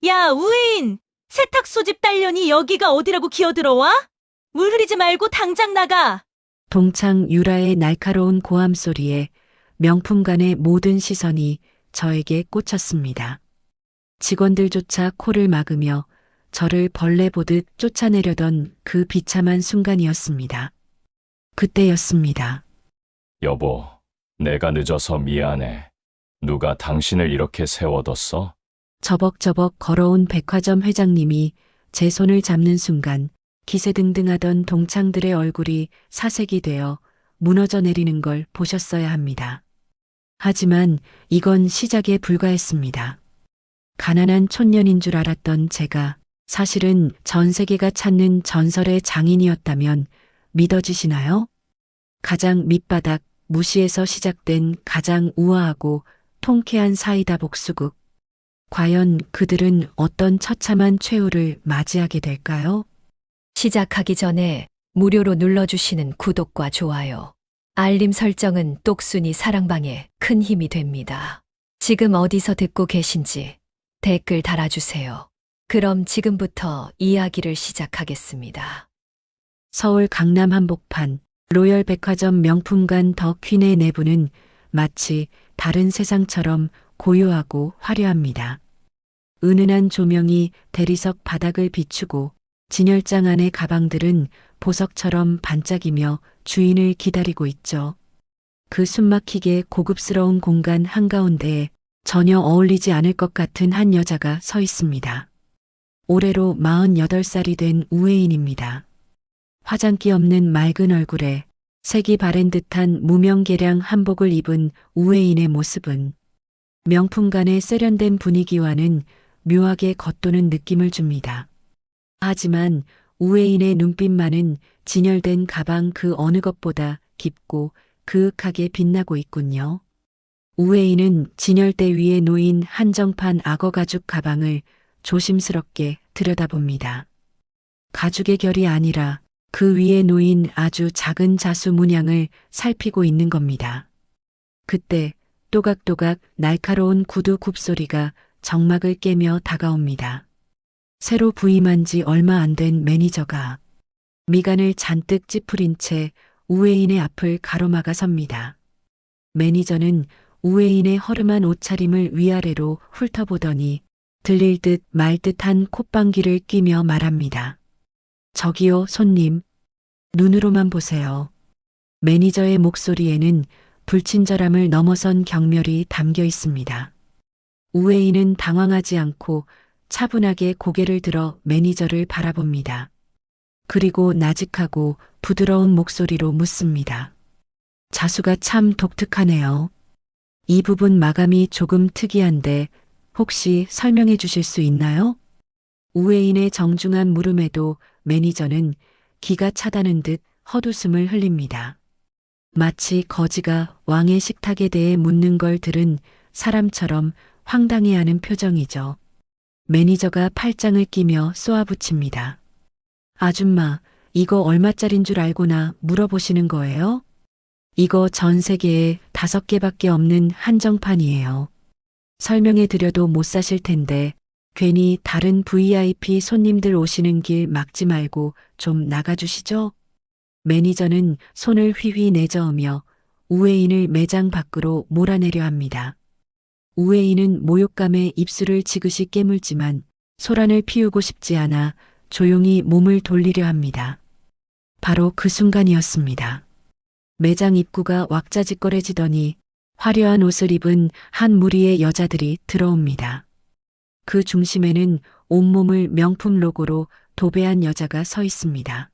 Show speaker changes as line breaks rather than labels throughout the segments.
야, 우인! 세탁 소집 딸년이 여기가 어디라고 기어들어와? 물 흐리지 말고 당장 나가!
동창 유라의 날카로운 고함 소리에 명품관의 모든 시선이 저에게 꽂혔습니다. 직원들조차 코를 막으며 저를 벌레 보듯 쫓아내려던 그 비참한 순간이었습니다. 그때였습니다.
여보, 내가 늦어서 미안해. 누가 당신을 이렇게 세워뒀어?
저벅저벅 걸어온 백화점 회장님이 제 손을 잡는 순간 기세등등하던 동창들의 얼굴이 사색이 되어 무너져 내리는 걸 보셨어야 합니다. 하지만 이건 시작에 불과했습니다. 가난한 촌년인 줄 알았던 제가 사실은 전 세계가 찾는 전설의 장인이었다면 믿어지시나요? 가장 밑바닥 무시에서 시작된 가장 우아하고 통쾌한 사이다 복수국. 과연 그들은 어떤 처참한 최후를 맞이하게 될까요?
시작하기 전에 무료로 눌러주시는 구독과 좋아요, 알림 설정은 똑순이 사랑방에 큰 힘이 됩니다. 지금 어디서 듣고 계신지 댓글 달아주세요. 그럼 지금부터 이야기를 시작하겠습니다.
서울 강남 한복판 로열 백화점 명품관 더 퀸의 내부는 마치 다른 세상처럼 고요하고 화려합니다. 은은한 조명이 대리석 바닥을 비추고 진열장 안의 가방들은 보석처럼 반짝이며 주인을 기다리고 있죠. 그 숨막히게 고급스러운 공간 한가운데에 전혀 어울리지 않을 것 같은 한 여자가 서 있습니다. 올해로 48살이 된 우혜인입니다. 화장기 없는 맑은 얼굴에 색이 바랜 듯한 무명계량 한복을 입은 우혜인의 모습은 명품관의 세련된 분위기와는 묘하게 겉도는 느낌을 줍니다. 하지만 우혜인의 눈빛만은 진열된 가방 그 어느 것보다 깊고 그윽하게 빛나고 있군요. 우혜인은 진열대 위에 놓인 한정판 악어 가죽 가방을 조심스럽게 들여다봅니다. 가죽의 결이 아니라 그 위에 놓인 아주 작은 자수 문양을 살피고 있는 겁니다. 그때 또각또각 날카로운 구두 굽소리가 정막을 깨며 다가옵니다. 새로 부임한 지 얼마 안 된 매니저가 미간을 잔뜩 찌푸린 채 우혜인의 앞을 가로막아 섭니다. 매니저는 우혜인의 허름한 옷차림을 위아래로 훑어보더니 들릴 듯 말 듯한 콧방귀를 뀌며 말합니다. 저기요, 손님. 눈으로만 보세요. 매니저의 목소리에는 불친절함을 넘어선 경멸이 담겨 있습니다. 우혜인은 당황하지 않고 차분하게 고개를 들어 매니저를 바라봅니다. 그리고 나직하고 부드러운 목소리로 묻습니다. 자수가 참 독특하네요. 이 부분 마감이 조금 특이한데 혹시 설명해 주실 수 있나요? 우혜인의 정중한 물음에도 매니저는 기가 차다는 듯 헛웃음을 흘립니다. 마치 거지가 왕의 식탁에 대해 묻는 걸 들은 사람처럼 황당해하는 표정이죠. 매니저가 팔짱을 끼며 쏘아붙입니다. 아줌마, 이거 얼마짜린 줄 알고나 물어보시는 거예요? 이거 전 세계에 5개밖에 없는 한정판이에요. 설명해 드려도 못 사실 텐데 괜히 다른 VIP 손님들 오시는 길 막지 말고 좀 나가주시죠? 매니저는 손을 휘휘 내저으며 우혜인을 매장 밖으로 몰아내려 합니다. 우혜인은 모욕감에 입술을 지그시 깨물지만 소란을 피우고 싶지 않아 조용히 몸을 돌리려 합니다. 바로 그 순간이었습니다. 매장 입구가 왁자지껄해지더니 화려한 옷을 입은 한 무리의 여자들이 들어옵니다. 그 중심에는 온몸을 명품 로고로 도배한 여자가 서 있습니다.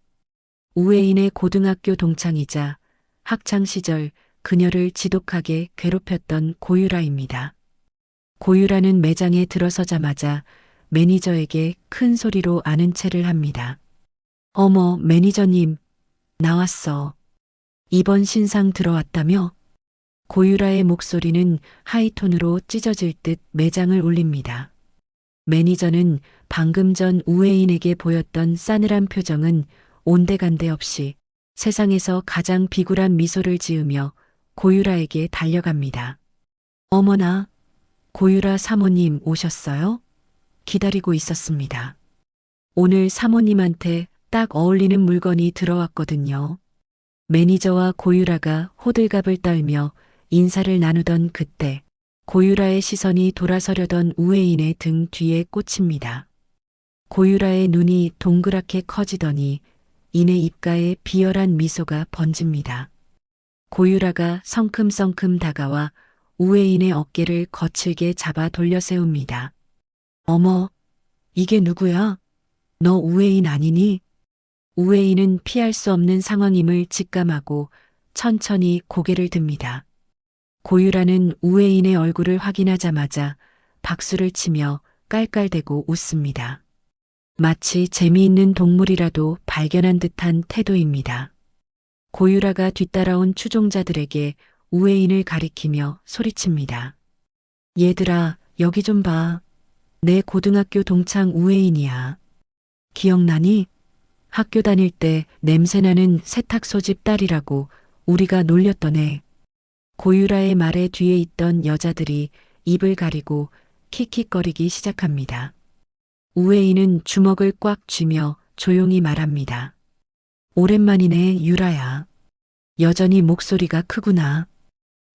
우혜인의 고등학교 동창이자 학창시절 그녀를 지독하게 괴롭혔던 고유라입니다. 고유라는 매장에 들어서자마자 매니저에게 큰 소리로 아는 체를 합니다. 어머, 매니저님, 나왔어. 이번 신상 들어왔다며? 고유라의 목소리는 하이톤으로 찢어질 듯 매장을 울립니다. 매니저는 방금 전 우혜인에게 보였던 싸늘한 표정은 온데간데 없이 세상에서 가장 비굴한 미소를 지으며 고유라에게 달려갑니다. 어머나, 고유라 사모님 오셨어요? 기다리고 있었습니다. 오늘 사모님한테 딱 어울리는 물건이 들어왔거든요. 매니저와 고유라가 호들갑을 떨며 인사를 나누던 그때 고유라의 시선이 돌아서려던 우회인의 등 뒤에 꽂힙니다. 고유라의 눈이 동그랗게 커지더니 이내 입가에 비열한 미소가 번집니다. 고유라가 성큼성큼 다가와 우회인의 어깨를 거칠게 잡아 돌려 세웁니다. 어머, 이게 누구야? 너 우회인 아니니? 우회인은 피할 수 없는 상황임을 직감하고 천천히 고개를 듭니다. 고유라는 우회인의 얼굴을 확인하자마자 박수를 치며 깔깔대고 웃습니다. 마치 재미있는 동물이라도 발견한 듯한 태도입니다. 고유라가 뒤따라온 추종자들에게 우회인을 가리키며 소리칩니다. 얘들아, 여기 좀 봐. 내 고등학교 동창 우회인이야. 기억나니? 학교 다닐 때 냄새나는 세탁소집 딸이라고 우리가 놀렸던 애. 고유라의 말에 뒤에 있던 여자들이 입을 가리고 킥킥거리기 시작합니다. 우회인은 주먹을 꽉 쥐며 조용히 말합니다. 오랜만이네, 유라야. 여전히 목소리가 크구나.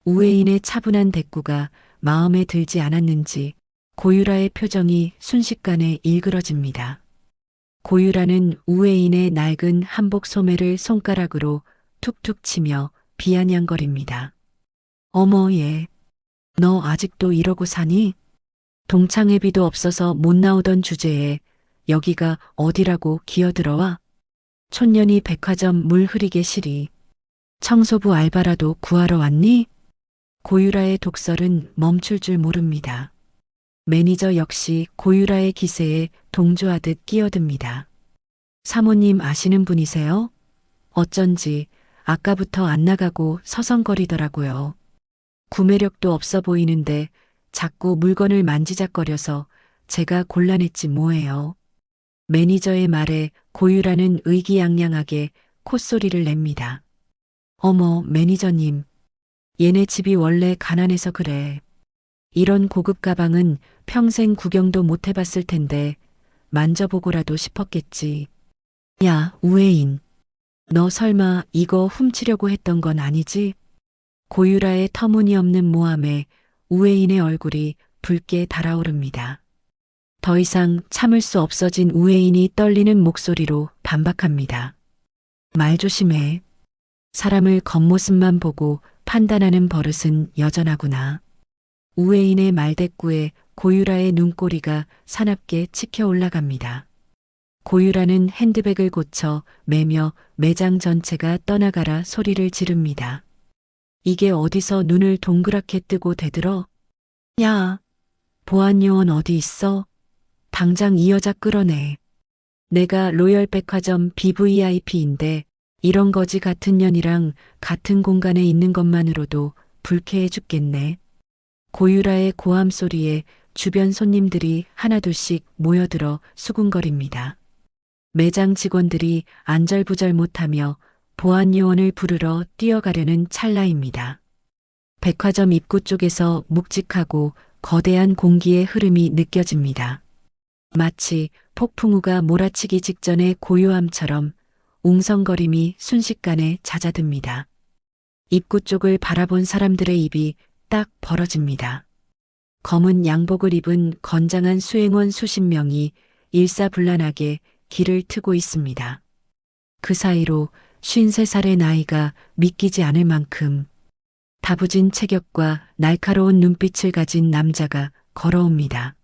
우회인의 차분한 대꾸가 마음에 들지 않았는지 고유라의 표정이 순식간에 일그러집니다. 고유라는 우회인의 낡은 한복 소매를 손가락으로 툭툭 치며 비아냥거립니다. 어머 얘, 너 아직도 이러고 사니? 동창회비도 없어서 못 나오던 주제에 여기가 어디라고 기어들어와? 촌년이 백화점 물 흐리게 시리. 청소부 알바라도 구하러 왔니? 고유라의 독설은 멈출 줄 모릅니다. 매니저 역시 고유라의 기세에 동조하듯 끼어듭니다. 사모님 아시는 분이세요? 어쩐지 아까부터 안 나가고 서성거리더라고요. 구매력도 없어 보이는데 자꾸 물건을 만지작거려서 제가 곤란했지 뭐예요. 매니저의 말에 고유라는 의기양양하게 콧소리를 냅니다. 어머, 매니저님. 얘네 집이 원래 가난해서 그래. 이런 고급 가방은 평생 구경도 못 해봤을 텐데 만져보고라도 싶었겠지. 야, 우회인. 너 설마 이거 훔치려고 했던 건 아니지? 고유라의 터무니없는 모함에 우회인의 얼굴이 붉게 달아오릅니다. 더 이상 참을 수 없어진 우회인이 떨리는 목소리로 반박합니다. 말 조심해. 사람을 겉모습만 보고 판단하는 버릇은 여전하구나. 우회인의 말대꾸에 고유라의 눈꼬리가 사납게 치켜 올라갑니다. 고유라는 핸드백을 고쳐 매며 매장 전체가 떠나가라 소리를 지릅니다. 이게 어디서 눈을 동그랗게 뜨고 대들어? 야, 보안요원 어디 있어? 당장 이 여자 끌어내. 내가 로열 백화점 BVIP인데 이런 거지 같은 년이랑 같은 공간에 있는 것만으로도 불쾌해 죽겠네. 고유라의 고함 소리에 주변 손님들이 하나둘씩 모여들어 수군거립니다. 매장 직원들이 안절부절 못하며 보안요원을 부르러 뛰어가려는 찰나입니다. 백화점 입구 쪽에서 묵직하고 거대한 공기의 흐름이 느껴집니다. 마치 폭풍우가 몰아치기 직전의 고요함처럼 웅성거림이 순식간에 잦아듭니다. 입구 쪽을 바라본 사람들의 입이 딱 벌어집니다. 검은 양복을 입은 건장한 수행원 수십 명이 일사불란하게 길을 트고 있습니다. 그 사이로 53살의 나이가 믿기지 않을 만큼 다부진 체격과 날카로운 눈빛을 가진 남자가 걸어옵니다.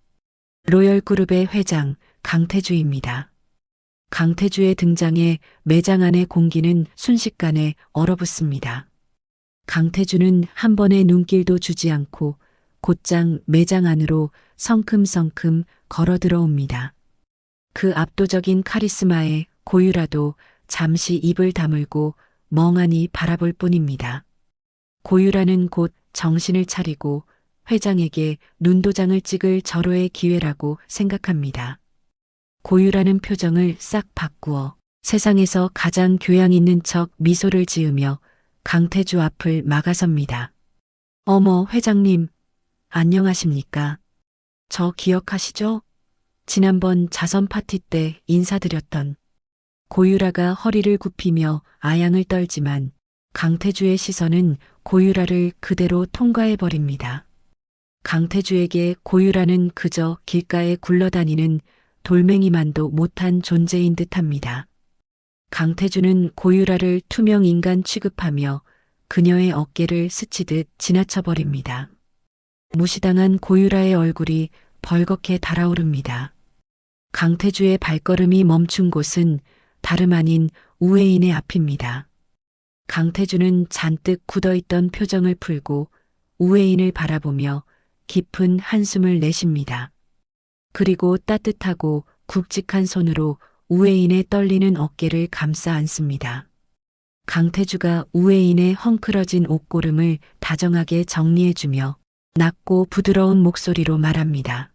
로열그룹의 회장 강태주입니다. 강태주의 등장에 매장 안의 공기는 순식간에 얼어붙습니다. 강태주는 한 번의 눈길도 주지 않고 곧장 매장 안으로 성큼성큼 걸어 들어옵니다. 그 압도적인 카리스마에 고유라도 잠시 입을 다물고 멍하니 바라볼 뿐입니다. 고유라는 곧 정신을 차리고 회장에게 눈도장을 찍을 절호의 기회라고 생각합니다. 고유라는 표정을 싹 바꾸어 세상에서 가장 교양 있는 척 미소를 지으며 강태주 앞을 막아섭니다. 어머, 회장님, 안녕하십니까? 저 기억하시죠? 지난번 자선 파티 때 인사드렸던 고유라가 허리를 굽히며 아양을 떨지만 강태주의 시선은 고유라를 그대로 통과해버립니다. 강태주에게 고유라는 그저 길가에 굴러다니는 돌멩이만도 못한 존재인 듯합니다. 강태주는 고유라를 투명 인간 취급하며 그녀의 어깨를 스치듯 지나쳐버립니다. 무시당한 고유라의 얼굴이 벌겋게 달아오릅니다. 강태주의 발걸음이 멈춘 곳은 다름 아닌 우회인의 앞입니다. 강태주는 잔뜩 굳어있던 표정을 풀고 우회인을 바라보며 깊은 한숨을 내쉽니다. 그리고 따뜻하고 굵직한 손으로 우회인의 떨리는 어깨를 감싸 안습니다. 강태주가 우회인의 헝클어진 옷고름을 다정하게 정리해주며 낮고 부드러운 목소리로 말합니다.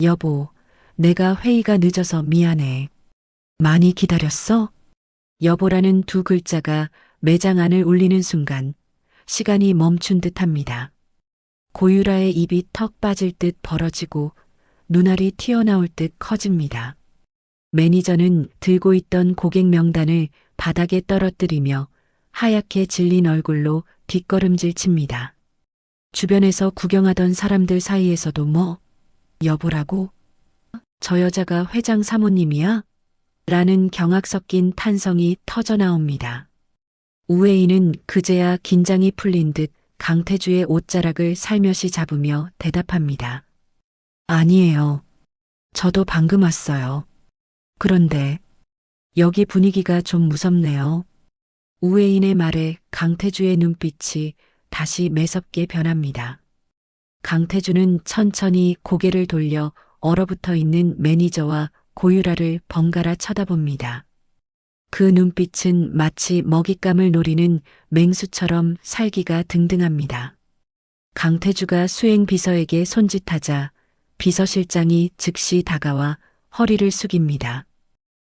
여보, 내가 회의가 늦어서 미안해. 많이 기다렸어? 여보라는 두 글자가 매장 안을 울리는 순간 시간이 멈춘 듯합니다. 고유라의 입이 턱 빠질 듯 벌어지고 눈알이 튀어나올 듯 커집니다. 매니저는 들고 있던 고객 명단을 바닥에 떨어뜨리며 하얗게 질린 얼굴로 뒷걸음질 칩니다. 주변에서 구경하던 사람들 사이에서도 뭐, 여보라고? 저 여자가 회장 사모님이야? 라는 경악 섞인 탄성이 터져나옵니다. 우회인은 그제야 긴장이 풀린 듯 강태주의 옷자락을 살며시 잡으며 대답합니다. 아니에요. 저도 방금 왔어요. 그런데 여기 분위기가 좀 무섭네요. 우회인의 말에 강태주의 눈빛이 다시 매섭게 변합니다. 강태주는 천천히 고개를 돌려 얼어붙어 있는 매니저와 고유라를 번갈아 쳐다봅니다. 그 눈빛은 마치 먹잇감을 노리는 맹수처럼 살기가 등등합니다. 강태주가 수행 비서에게 손짓하자 비서실장이 즉시 다가와 허리를 숙입니다.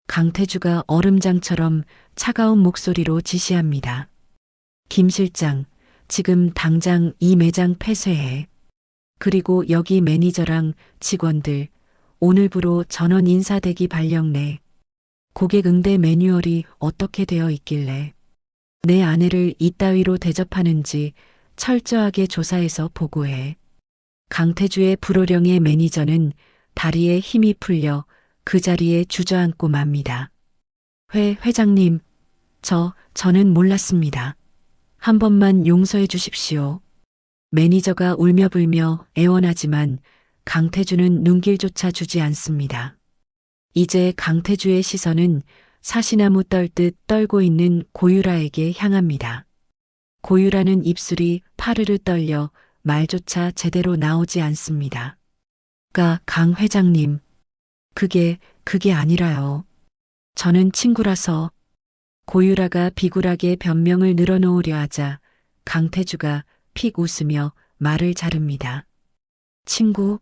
강태주가 얼음장처럼 차가운 목소리로 지시합니다. 김 실장, 지금 당장 이 매장 폐쇄해. 그리고 여기 매니저랑 직원들, 오늘부로 전원 인사대기 발령 내. 고객 응대 매뉴얼이 어떻게 되어 있길래 내 아내를 이따위로 대접하는지 철저하게 조사해서 보고해. 강태주의 불호령의 매니저는 다리에 힘이 풀려 그 자리에 주저앉고 맙니다. 회장님, 저는 몰랐습니다. 한 번만 용서해 주십시오. 매니저가 울며불며 애원하지만 강태주는 눈길조차 주지 않습니다. 이제 강태주의 시선은 사시나무 떨듯 떨고 있는 고유라에게 향합니다. 고유라는 입술이 파르르 떨려 말조차 제대로 나오지 않습니다. 강 회장님, 그게 아니라요. 저는 친구라서. 고유라가 비굴하게 변명을 늘어놓으려 하자 강태주가 픽 웃으며 말을 자릅니다. 친구?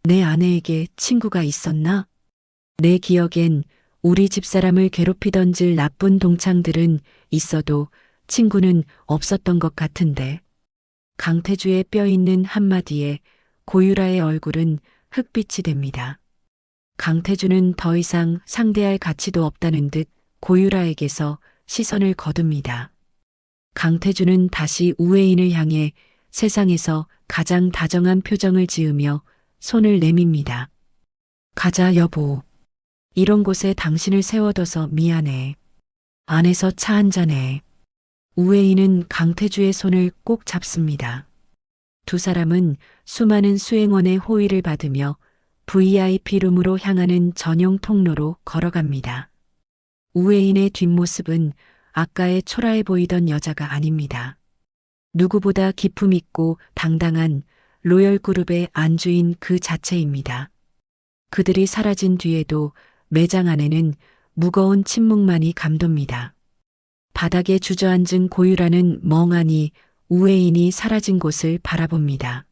내 아내에게 친구가 있었나? 내 기억엔 우리 집사람을 괴롭히던질 나쁜 동창들은 있어도 친구는 없었던 것 같은데. 강태주의 뼈 있는 한마디에 고유라의 얼굴은 흑빛이 됩니다. 강태주는 더 이상 상대할 가치도 없다는 듯 고유라에게서 시선을 거둡니다. 강태주는 다시 우회인을 향해 세상에서 가장 다정한 표정을 지으며 손을 내밉니다. 가자 여보. 이런 곳에 당신을 세워둬서 미안해. 안에서 차 한잔해. 우회인은 강태주의 손을 꼭 잡습니다. 두 사람은 수많은 수행원의 호의를 받으며 VIP룸으로 향하는 전용 통로로 걸어갑니다. 우회인의 뒷모습은 아까의 초라해 보이던 여자가 아닙니다. 누구보다 기품 있고 당당한 로열그룹의 안주인 그 자체입니다. 그들이 사라진 뒤에도 매장 안에는 무거운 침묵만이 감돕니다. 바닥에 주저앉은 고유라는 멍하니 우회인이 사라진 곳을 바라봅니다.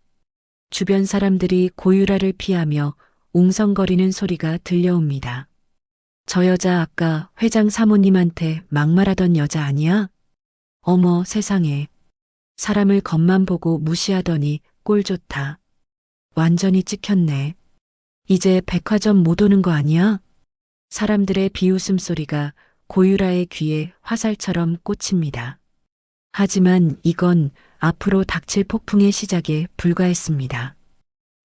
주변 사람들이 고유라를 피하며 웅성거리는 소리가 들려옵니다. 저 여자 아까 회장 사모님한테 막말하던 여자 아니야? 어머 세상에. 사람을 겉만 보고 무시하더니 꼴 좋다. 완전히 찍혔네. 이제 백화점 못 오는 거 아니야? 사람들의 비웃음 소리가 고유라의 귀에 화살처럼 꽂힙니다. 하지만 이건 앞으로 닥칠 폭풍의 시작에 불과했습니다.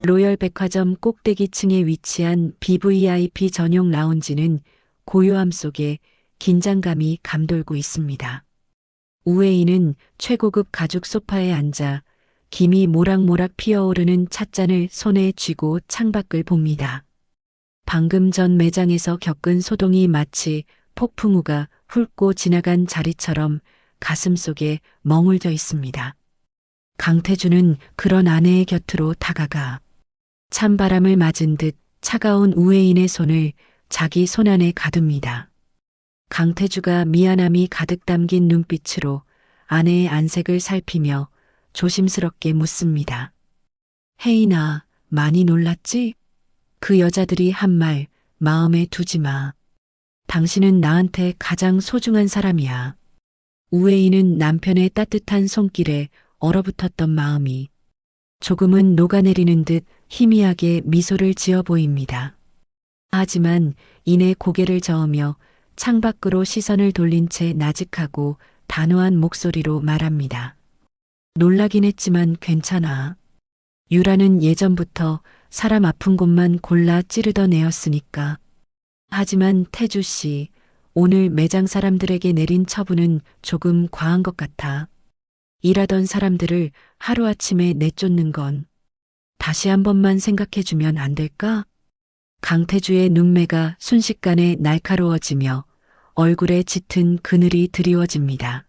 로열 백화점 꼭대기층에 위치한 BVIP 전용 라운지는 고요함 속에 긴장감이 감돌고 있습니다. 우웨이는 최고급 가죽 소파에 앉아 김이 모락모락 피어오르는 찻잔을 손에 쥐고 창밖을 봅니다. 방금 전 매장에서 겪은 소동이 마치 폭풍우가 훑고 지나간 자리처럼 가슴 속에 머물러 있습니다. 강태주는 그런 아내의 곁으로 다가가 찬바람을 맞은 듯 차가운 우회인의 손을 자기 손안에 가둡니다. 강태주가 미안함이 가득 담긴 눈빛으로 아내의 안색을 살피며 조심스럽게 묻습니다. 혜인아, 많이 놀랐지? 그 여자들이 한 말 마음에 두지 마. 당신은 나한테 가장 소중한 사람이야. 우웨이는 남편의 따뜻한 손길에 얼어붙었던 마음이 조금은 녹아내리는 듯 희미하게 미소를 지어 보입니다. 하지만 이내 고개를 저으며 창밖으로 시선을 돌린 채 나직하고 단호한 목소리로 말합니다. 놀라긴 했지만 괜찮아. 유라는 예전부터 사람 아픈 곳만 골라 찌르던 애였으니까. 하지만 태주 씨, 오늘 매장 사람들에게 내린 처분은 조금 과한 것 같아. 일하던 사람들을 하루아침에 내쫓는 건 다시 한 번만 생각해주면 안 될까? 강태주의 눈매가 순식간에 날카로워지며 얼굴에 짙은 그늘이 드리워집니다.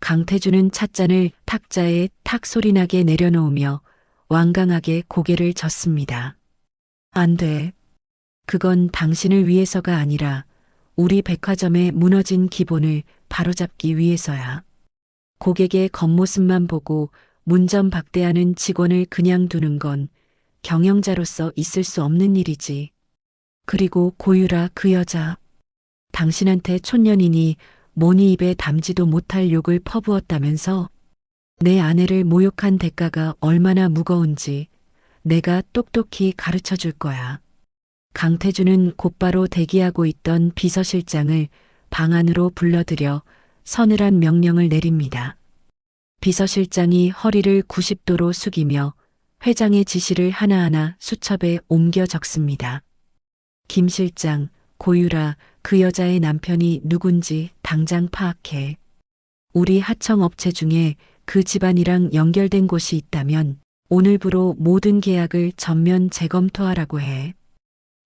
강태주는 찻잔을 탁자에 탁 소리나게 내려놓으며 완강하게 고개를 젓습니다. 안 돼. 그건 당신을 위해서가 아니라 우리 백화점의 무너진 기본을 바로잡기 위해서야. 고객의 겉모습만 보고 문전박대하는 직원을 그냥 두는 건 경영자로서 있을 수 없는 일이지. 그리고 고유라 그 여자. 당신한테 촌년이니 모니 입에 담지도 못할 욕을 퍼부었다면서 내 아내를 모욕한 대가가 얼마나 무거운지 내가 똑똑히 가르쳐 줄 거야. 강태주는 곧바로 대기하고 있던 비서실장을 방 안으로 불러들여 서늘한 명령을 내립니다. 비서실장이 허리를 90도로 숙이며 회장의 지시를 하나하나 수첩에 옮겨 적습니다. 김 실장, 고유라, 그 여자의 남편이 누군지 당장 파악해. 우리 하청업체 중에 그 집안이랑 연결된 곳이 있다면 오늘부로 모든 계약을 전면 재검토하라고 해.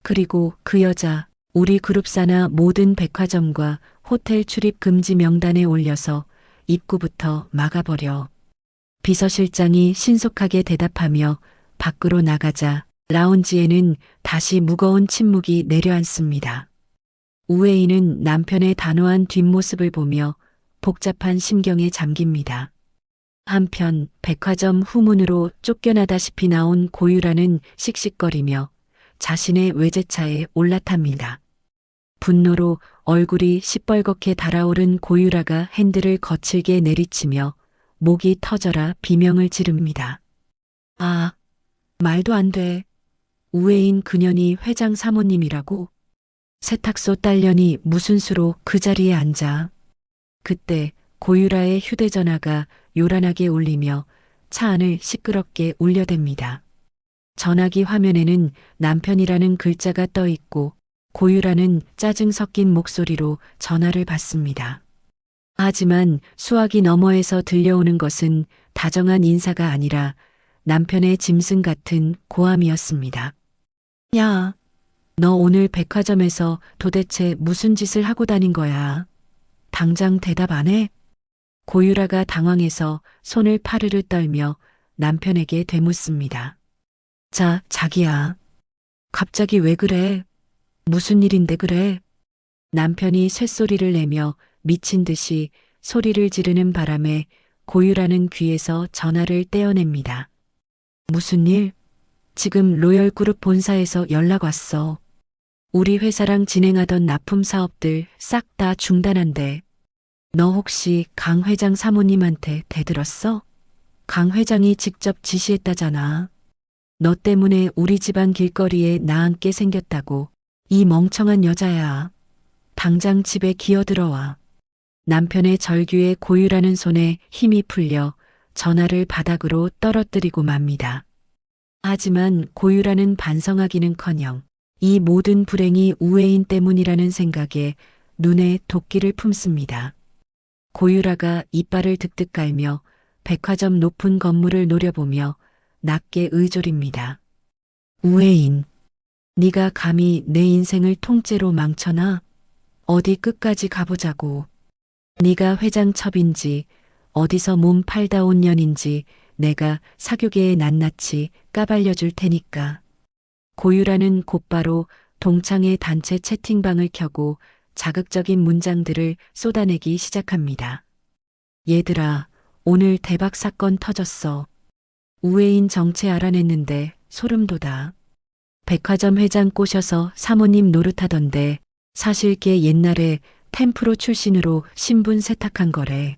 그리고 그 여자, 우리 그룹사나 모든 백화점과 호텔 출입 금지 명단에 올려서 입구부터 막아버려. 비서실장이 신속하게 대답하며 밖으로 나가자 라운지에는 다시 무거운 침묵이 내려앉습니다. 우웨이는 남편의 단호한 뒷모습을 보며 복잡한 심경에 잠깁니다. 한편 백화점 후문으로 쫓겨나다시피 나온 고유라는 씩씩거리며 자신의 외제차에 올라탑니다. 분노로 얼굴이 시뻘겋게 달아오른 고유라가 핸들을 거칠게 내리치며 목이 터져라 비명을 지릅니다. 아, 말도 안 돼. 우회인 그년이 회장 사모님이라고? 세탁소 딸년이 무슨 수로 그 자리에 앉아. 그때 고유라의 휴대전화가 요란하게 울리며 차 안을 시끄럽게 울려댑니다. 전화기 화면에는 남편이라는 글자가 떠 있고 고유라는 짜증 섞인 목소리로 전화를 받습니다. 하지만 수화기 너머에서 들려오는 것은 다정한 인사가 아니라 남편의 짐승 같은 고함이었습니다. 야, 너 오늘 백화점에서 도대체 무슨 짓을 하고 다닌 거야? 당장 대답 안 해? 고유라가 당황해서 손을 파르르 떨며 남편에게 되묻습니다. 자, 자기야. 갑자기 왜 그래? 무슨 일인데 그래? 남편이 쇳소리를 내며 미친 듯이 소리를 지르는 바람에 고유라는 귀에서 전화를 떼어냅니다. 무슨 일? 지금 로열그룹 본사에서 연락 왔어. 우리 회사랑 진행하던 납품 사업들 싹 다 중단한대. 너 혹시 강 회장 사모님한테 대들었어? 강 회장이 직접 지시했다잖아. 너 때문에 우리 집안 길거리에 나앉게 생겼다고. 이 멍청한 여자야. 당장 집에 기어들어와. 남편의 절규에 고유라는 손에 힘이 풀려 전화를 바닥으로 떨어뜨리고 맙니다. 하지만 고유라는 반성하기는커녕 이 모든 불행이 우애인 때문이라는 생각에 눈에 도끼를 품습니다. 고유라가 이빨을 득득 깔며 백화점 높은 건물을 노려보며 낮게 의졸입니다. 우애인, 네가 감히 내 인생을 통째로 망쳐놔? 어디 끝까지 가보자고. 네가 회장 첩인지 어디서 몸 팔다 온 년인지 내가 사교계에 낱낱이 까발려줄 테니까. 고유라는 곧바로 동창회 단체 채팅방을 켜고 자극적인 문장들을 쏟아내기 시작합니다. 얘들아, 오늘 대박 사건 터졌어. 우애인 정체 알아냈는데 소름 돋아. 백화점 회장 꼬셔서 사모님 노릇하던데 사실 걔 옛날에 템프로 출신으로 신분 세탁한 거래.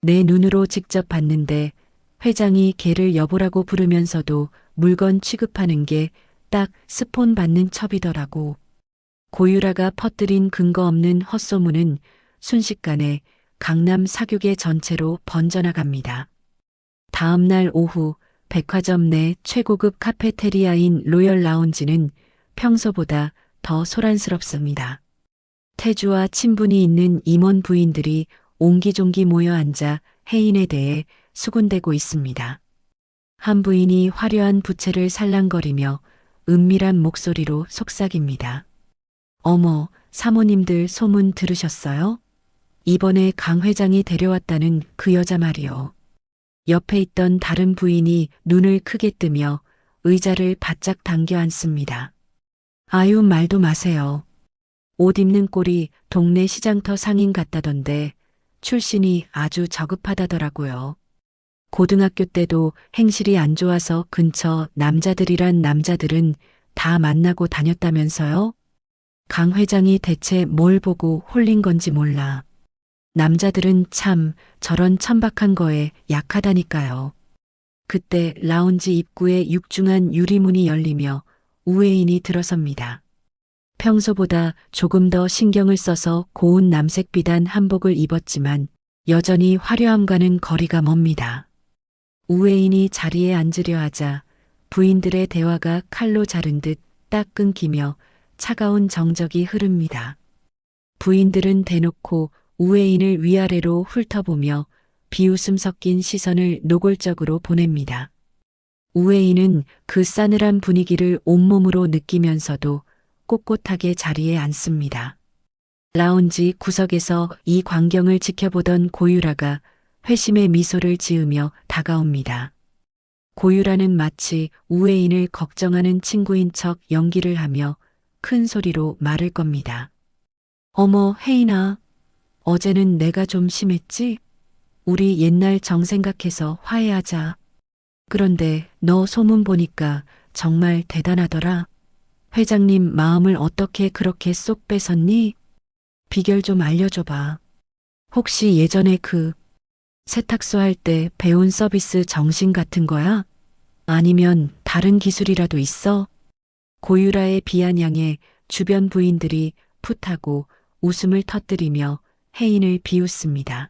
내 눈으로 직접 봤는데 회장이 걔를 여보라고 부르면서도 물건 취급하는 게 딱 스폰 받는 첩이더라고. 고유라가 퍼뜨린 근거 없는 헛소문은 순식간에 강남 사교계 전체로 번져나갑니다. 다음 날 오후 백화점 내 최고급 카페테리아인 로열 라운지는 평소보다 더 소란스럽습니다. 태주와 친분이 있는 임원 부인들이 옹기종기 모여 앉아 혜인에 대해 수군대고 있습니다. 한 부인이 화려한 부채를 살랑거리며 은밀한 목소리로 속삭입니다. 어머, 사모님들 소문 들으셨어요? 이번에 강 회장이 데려왔다는 그 여자 말이요. 옆에 있던 다른 부인이 눈을 크게 뜨며 의자를 바짝 당겨 앉습니다. 아유, 말도 마세요. 옷 입는 꼴이 동네 시장터 상인 같다던데 출신이 아주 저급하다더라고요. 고등학교 때도 행실이 안 좋아서 근처 남자들이란 남자들은 다 만나고 다녔다면서요? 강 회장이 대체 뭘 보고 홀린 건지 몰라. 남자들은 참 저런 천박한 거에 약하다니까요. 그때 라운지 입구에 육중한 유리문이 열리며 우애인이 들어섭니다. 평소보다 조금 더 신경을 써서 고운 남색 비단 한복을 입었지만 여전히 화려함과는 거리가 멉니다. 우애인이 자리에 앉으려 하자 부인들의 대화가 칼로 자른 듯 딱 끊기며 차가운 정적이 흐릅니다. 부인들은 대놓고 우애인을 위아래로 훑어보며 비웃음 섞인 시선을 노골적으로 보냅니다. 우애인은 그 싸늘한 분위기를 온몸으로 느끼면서도 꼿꼿하게 자리에 앉습니다. 라운지 구석에서 이 광경을 지켜보던 고유라가 회심의 미소를 지으며 다가옵니다. 고유라는 마치 우애인을 걱정하는 친구인 척 연기를 하며 큰 소리로 말을 겁니다. 어머, 혜인아. 어제는 내가 좀 심했지? 우리 옛날 정 생각해서 화해하자. 그런데 너 소문 보니까 정말 대단하더라. 회장님 마음을 어떻게 그렇게 쏙 뺏었니? 비결 좀 알려줘봐. 혹시 예전에 그 세탁소 할 때 배운 서비스 정신 같은 거야? 아니면 다른 기술이라도 있어? 고유라의 비아냥에 주변 부인들이 풋하고 웃음을 터뜨리며 혜인을 비웃습니다.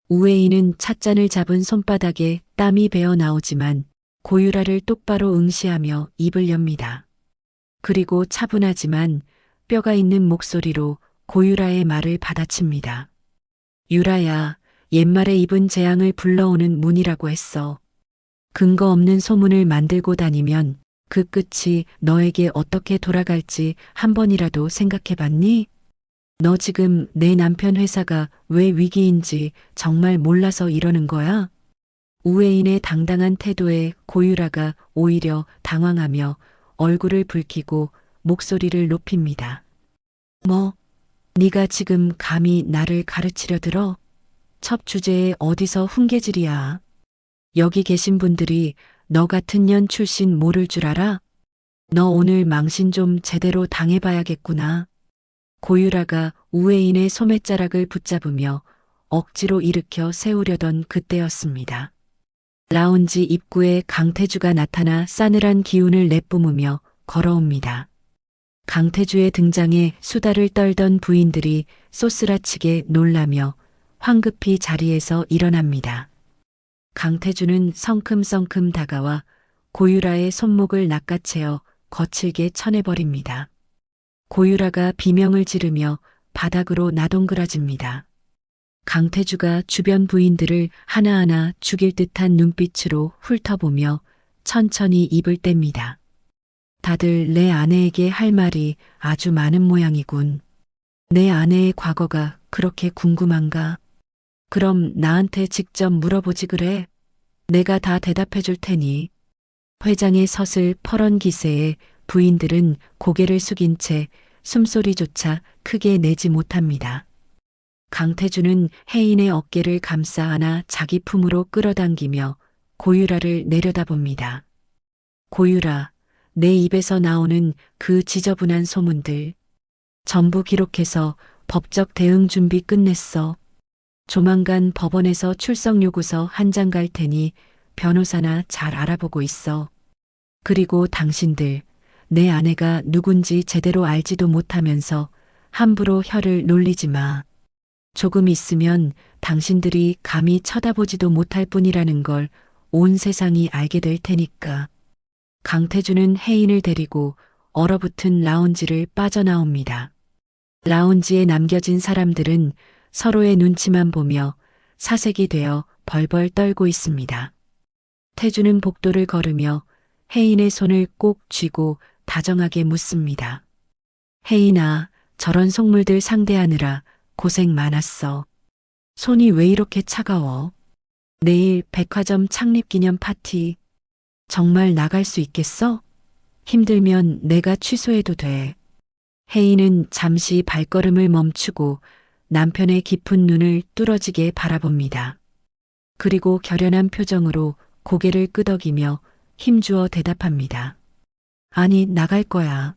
우애인은 찻잔을 잡은 손바닥에 땀이 배어 나오지만 고유라를 똑바로 응시하며 입을 엽니다. 그리고 차분하지만 뼈가 있는 목소리로 고유라의 말을 받아칩니다. 유라야, 옛말에 입은 재앙을 불러오는 문이라고 했어. 근거 없는 소문을 만들고 다니면 그 끝이 너에게 어떻게 돌아갈지 한 번이라도 생각해봤니? 너 지금 내 남편 회사가 왜 위기인지 정말 몰라서 이러는 거야? 우애인의 당당한 태도에 고유라가 오히려 당황하며 얼굴을 붉히고 목소리를 높입니다. 뭐? 네가 지금 감히 나를 가르치려 들어? 첩 주제에 어디서 훈계질이야. 여기 계신 분들이 너 같은 년 출신 모를 줄 알아? 너 오늘 망신 좀 제대로 당해봐야겠구나. 고유라가 우애인의 소매자락을 붙잡으며 억지로 일으켜 세우려던 그때였습니다. 라운지 입구에 강태주가 나타나 싸늘한 기운을 내뿜으며 걸어옵니다. 강태주의 등장에 수다를 떨던 부인들이 쏘스라치게 놀라며 황급히 자리에서 일어납니다. 강태주는 성큼성큼 다가와 고유라의 손목을 낚아채어 거칠게 쳐내버립니다. 고유라가 비명을 지르며 바닥으로 나동그라집니다. 강태주가 주변 부인들을 하나하나 죽일 듯한 눈빛으로 훑어보며 천천히 입을 뗍니다. 다들 내 아내에게 할 말이 아주 많은 모양이군. 내 아내의 과거가 그렇게 궁금한가? 그럼 나한테 직접 물어보지 그래. 내가 다 대답해 줄 테니. 회장의 서슬 퍼런 기세에 부인들은 고개를 숙인 채 숨소리조차 크게 내지 못합니다. 강태주는 혜인의 어깨를 감싸 안아 자기 품으로 끌어당기며 고유라를 내려다봅니다. 고유라, 내 입에서 나오는 그 지저분한 소문들 전부 기록해서 법적 대응 준비 끝냈어. 조만간 법원에서 출석 요구서 한 장 갈 테니 변호사나 잘 알아보고 있어. 그리고 당신들, 내 아내가 누군지 제대로 알지도 못하면서 함부로 혀를 놀리지 마. 조금 있으면 당신들이 감히 쳐다보지도 못할 뿐이라는 걸 온 세상이 알게 될 테니까. 강태주는 혜인을 데리고 얼어붙은 라운지를 빠져나옵니다. 라운지에 남겨진 사람들은 서로의 눈치만 보며 사색이 되어 벌벌 떨고 있습니다. 태주는 복도를 걸으며 혜인의 손을 꼭 쥐고 다정하게 묻습니다. 혜인아, 저런 속물들 상대하느라 고생 많았어. 손이 왜 이렇게 차가워? 내일 백화점 창립기념 파티. 정말 나갈 수 있겠어? 힘들면 내가 취소해도 돼. 혜인은 잠시 발걸음을 멈추고 남편의 깊은 눈을 뚫어지게 바라봅니다. 그리고 결연한 표정으로 고개를 끄덕이며 힘주어 대답합니다. 아니, 나갈 거야.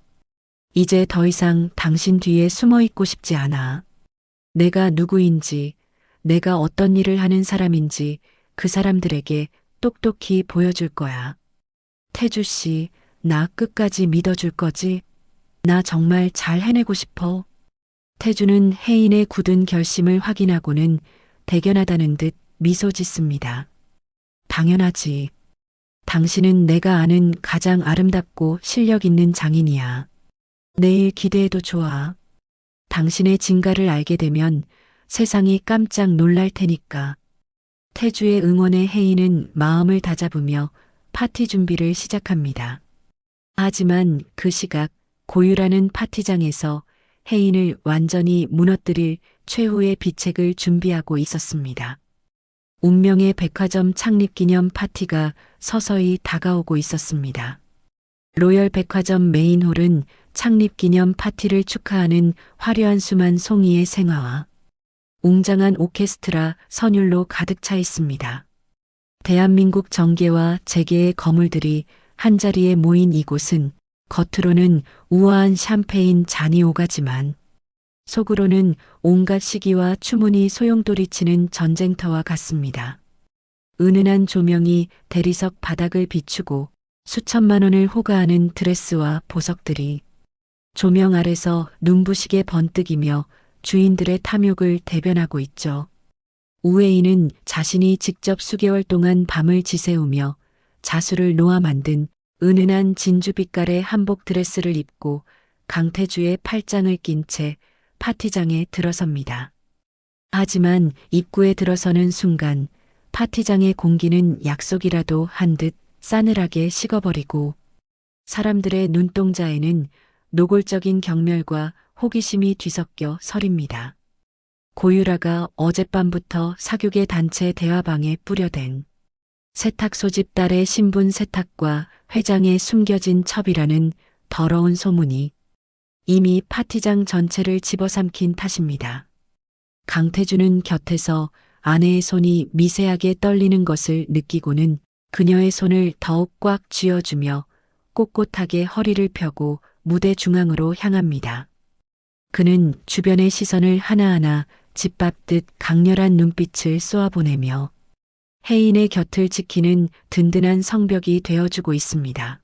이제 더 이상 당신 뒤에 숨어 있고 싶지 않아. 내가 누구인지, 내가 어떤 일을 하는 사람인지 그 사람들에게 똑똑히 보여줄 거야. 태주 씨, 나 끝까지 믿어줄 거지? 나 정말 잘 해내고 싶어. 태주는 혜인의 굳은 결심을 확인하고는 대견하다는 듯 미소 짓습니다. 당연하지. 당신은 내가 아는 가장 아름답고 실력 있는 장인이야. 내일 기대해도 좋아. 당신의 진가를 알게 되면 세상이 깜짝 놀랄 테니까. 태주의 응원에 혜인은 마음을 다잡으며 파티 준비를 시작합니다. 하지만 그 시각 고유라는 파티장에서 혜인을 완전히 무너뜨릴 최후의 비책을 준비하고 있었습니다. 운명의 백화점 창립기념 파티가 서서히 다가오고 있었습니다. 로열 백화점 메인홀은 창립기념 파티를 축하하는 화려한 수만 송이의 생화와 웅장한 오케스트라 선율로 가득 차 있습니다. 대한민국 정계와 재계의 거물들이 한자리에 모인 이곳은 겉으로는 우아한 샴페인 잔이 오가지만 속으로는 온갖 시기와 추문이 소용돌이치는 전쟁터와 같습니다. 은은한 조명이 대리석 바닥을 비추고 수천만 원을 호가하는 드레스와 보석들이 조명 아래서 눈부시게 번뜩이며 주인들의 탐욕을 대변하고 있죠. 우에이는 자신이 직접 수개월 동안 밤을 지새우며 자수를 놓아 만든 은은한 진주빛깔의 한복 드레스를 입고 강태주의 팔짱을 낀 채 파티장에 들어섭니다. 하지만 입구에 들어서는 순간 파티장의 공기는 약속이라도 한 듯 싸늘하게 식어버리고 사람들의 눈동자에는 노골적인 경멸과 호기심이 뒤섞여 서립니다. 고유라가 어젯밤부터 사교계 단체 대화방에 뿌려댄 세탁 소집 딸의 신분 세탁과 회장의 숨겨진 첩이라는 더러운 소문이 이미 파티장 전체를 집어삼킨 탓입니다. 강태주는 곁에서 아내의 손이 미세하게 떨리는 것을 느끼고는 그녀의 손을 더욱 꽉 쥐어주며 꼿꼿하게 허리를 펴고 무대 중앙으로 향합니다. 그는 주변의 시선을 하나하나 짓밟듯 강렬한 눈빛을 쏘아보내며 혜인의 곁을 지키는 든든한 성벽이 되어주고 있습니다.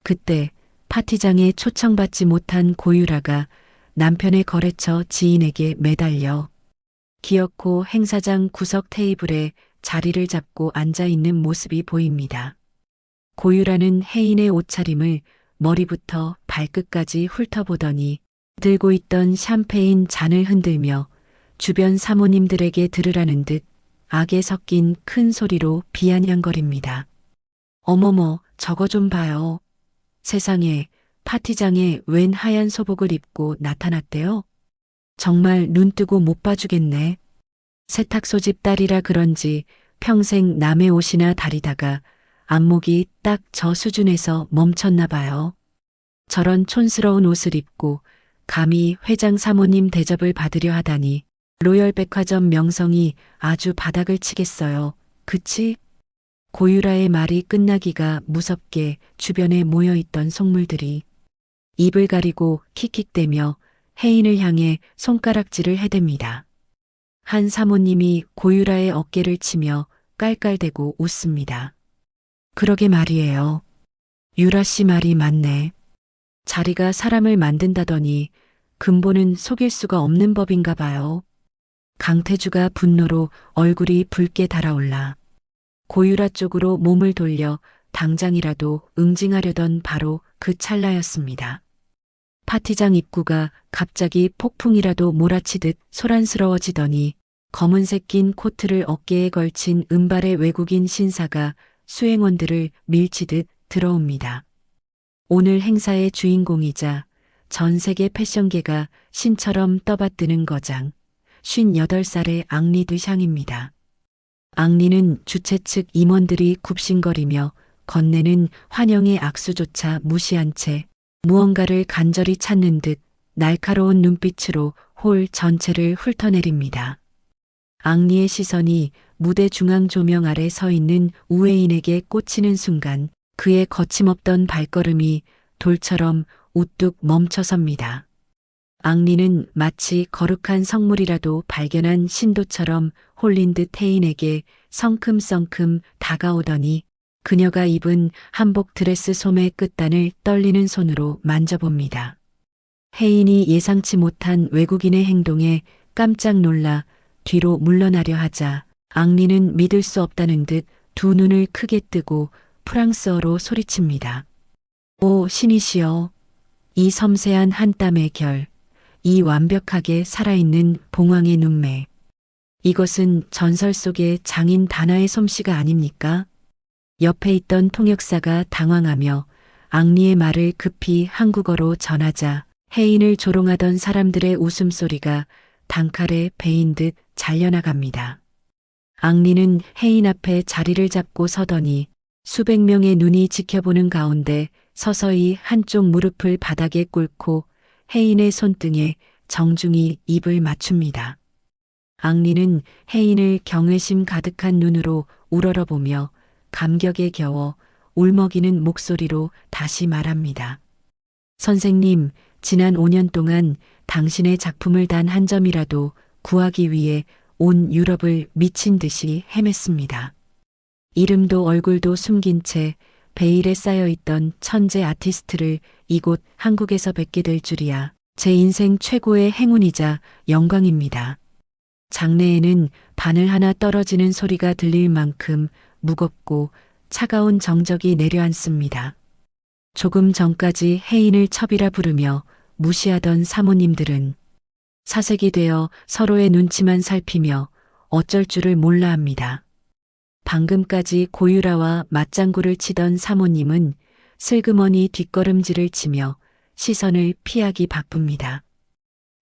그때 파티장에 초청받지 못한 고유라가 남편의 거래처 지인에게 매달려 기어코 행사장 구석 테이블에 자리를 잡고 앉아 있는 모습이 보입니다. 고유라는 혜인의 옷차림을 머리부터 발끝까지 훑어보더니 들고 있던 샴페인 잔을 흔들며 주변 사모님들에게 들으라는 듯 악에 섞인 큰 소리로 비아냥거립니다. 어머머, 저거 좀 봐요. 세상에, 파티장에 웬 하얀 소복을 입고 나타났대요? 정말 눈 뜨고 못 봐주겠네. 세탁소집 딸이라 그런지 평생 남의 옷이나 다리다가 안목이 딱 저 수준에서 멈췄나 봐요. 저런 촌스러운 옷을 입고 감히 회장 사모님 대접을 받으려 하다니 로열백화점 명성이 아주 바닥을 치겠어요. 그치? 고유라의 말이 끝나기가 무섭게 주변에 모여있던 속물들이 입을 가리고 킥킥대며 혜인을 향해 손가락질을 해댑니다. 한 사모님이 고유라의 어깨를 치며 깔깔대고 웃습니다. 그러게 말이에요. 유라 씨 말이 맞네. 자리가 사람을 만든다더니 근본은 속일 수가 없는 법인가 봐요. 강태주가 분노로 얼굴이 붉게 달아올라 고유라 쪽으로 몸을 돌려 당장이라도 응징하려던 바로 그 찰나였습니다. 파티장 입구가 갑자기 폭풍이라도 몰아치듯 소란스러워지더니 검은색 긴 코트를 어깨에 걸친 은발의 외국인 신사가 수행원들을 밀치듯 들어옵니다. 오늘 행사의 주인공이자 전 세계 패션계가 신처럼 떠받드는 거장, 58살의 앙리 드샹입니다. 앙리는 주최 측 임원들이 굽신거리며 건네는 환영의 악수조차 무시한 채 무언가를 간절히 찾는 듯 날카로운 눈빛으로 홀 전체를 훑어내립니다. 앙리의 시선이 무대 중앙 조명 아래 서 있는 우회인에게 꽂히는 순간 그의 거침없던 발걸음이 돌처럼 우뚝 멈춰섭니다. 앙리는 마치 거룩한 성물이라도 발견한 신도처럼 홀린 듯 혜인에게 성큼성큼 다가오더니 그녀가 입은 한복 드레스 소매 끝단을 떨리는 손으로 만져봅니다. 혜인이 예상치 못한 외국인의 행동에 깜짝 놀라 뒤로 물러나려 하자 앙리는 믿을 수 없다는 듯 두 눈을 크게 뜨고 프랑스어로 소리칩니다. 오 신이시여, 이 섬세한 한 땀의 결, 이 완벽하게 살아있는 봉황의 눈매. 이것은 전설 속의 장인 다나의 솜씨가 아닙니까? 옆에 있던 통역사가 당황하며 앙리의 말을 급히 한국어로 전하자 혜인을 조롱하던 사람들의 웃음소리가 단칼에 베인 듯 잘려나갑니다. 앙리는 혜인 앞에 자리를 잡고 서더니 수백 명의 눈이 지켜보는 가운데 서서히 한쪽 무릎을 바닥에 꿇고 혜인의 손등에 정중히 입을 맞춥니다. 앙리는 혜인을 경외심 가득한 눈으로 우러러보며 감격에 겨워 울먹이는 목소리로 다시 말합니다. 선생님, 지난 5년 동안 당신의 작품을 단 한 점이라도 구하기 위해 온 유럽을 미친 듯이 헤맸습니다. 이름도 얼굴도 숨긴 채 베일에 쌓여있던 천재 아티스트를 이곳 한국에서 뵙게 될 줄이야 제 인생 최고의 행운이자 영광입니다. 장내에는 바늘 하나 떨어지는 소리가 들릴 만큼 무겁고 차가운 정적이 내려앉습니다. 조금 전까지 혜인을 첩이라 부르며 무시하던 사모님들은 사색이 되어 서로의 눈치만 살피며 어쩔 줄을 몰라 합니다. 방금까지 고유라와 맞장구를 치던 사모님은 슬그머니 뒷걸음질을 치며 시선을 피하기 바쁩니다.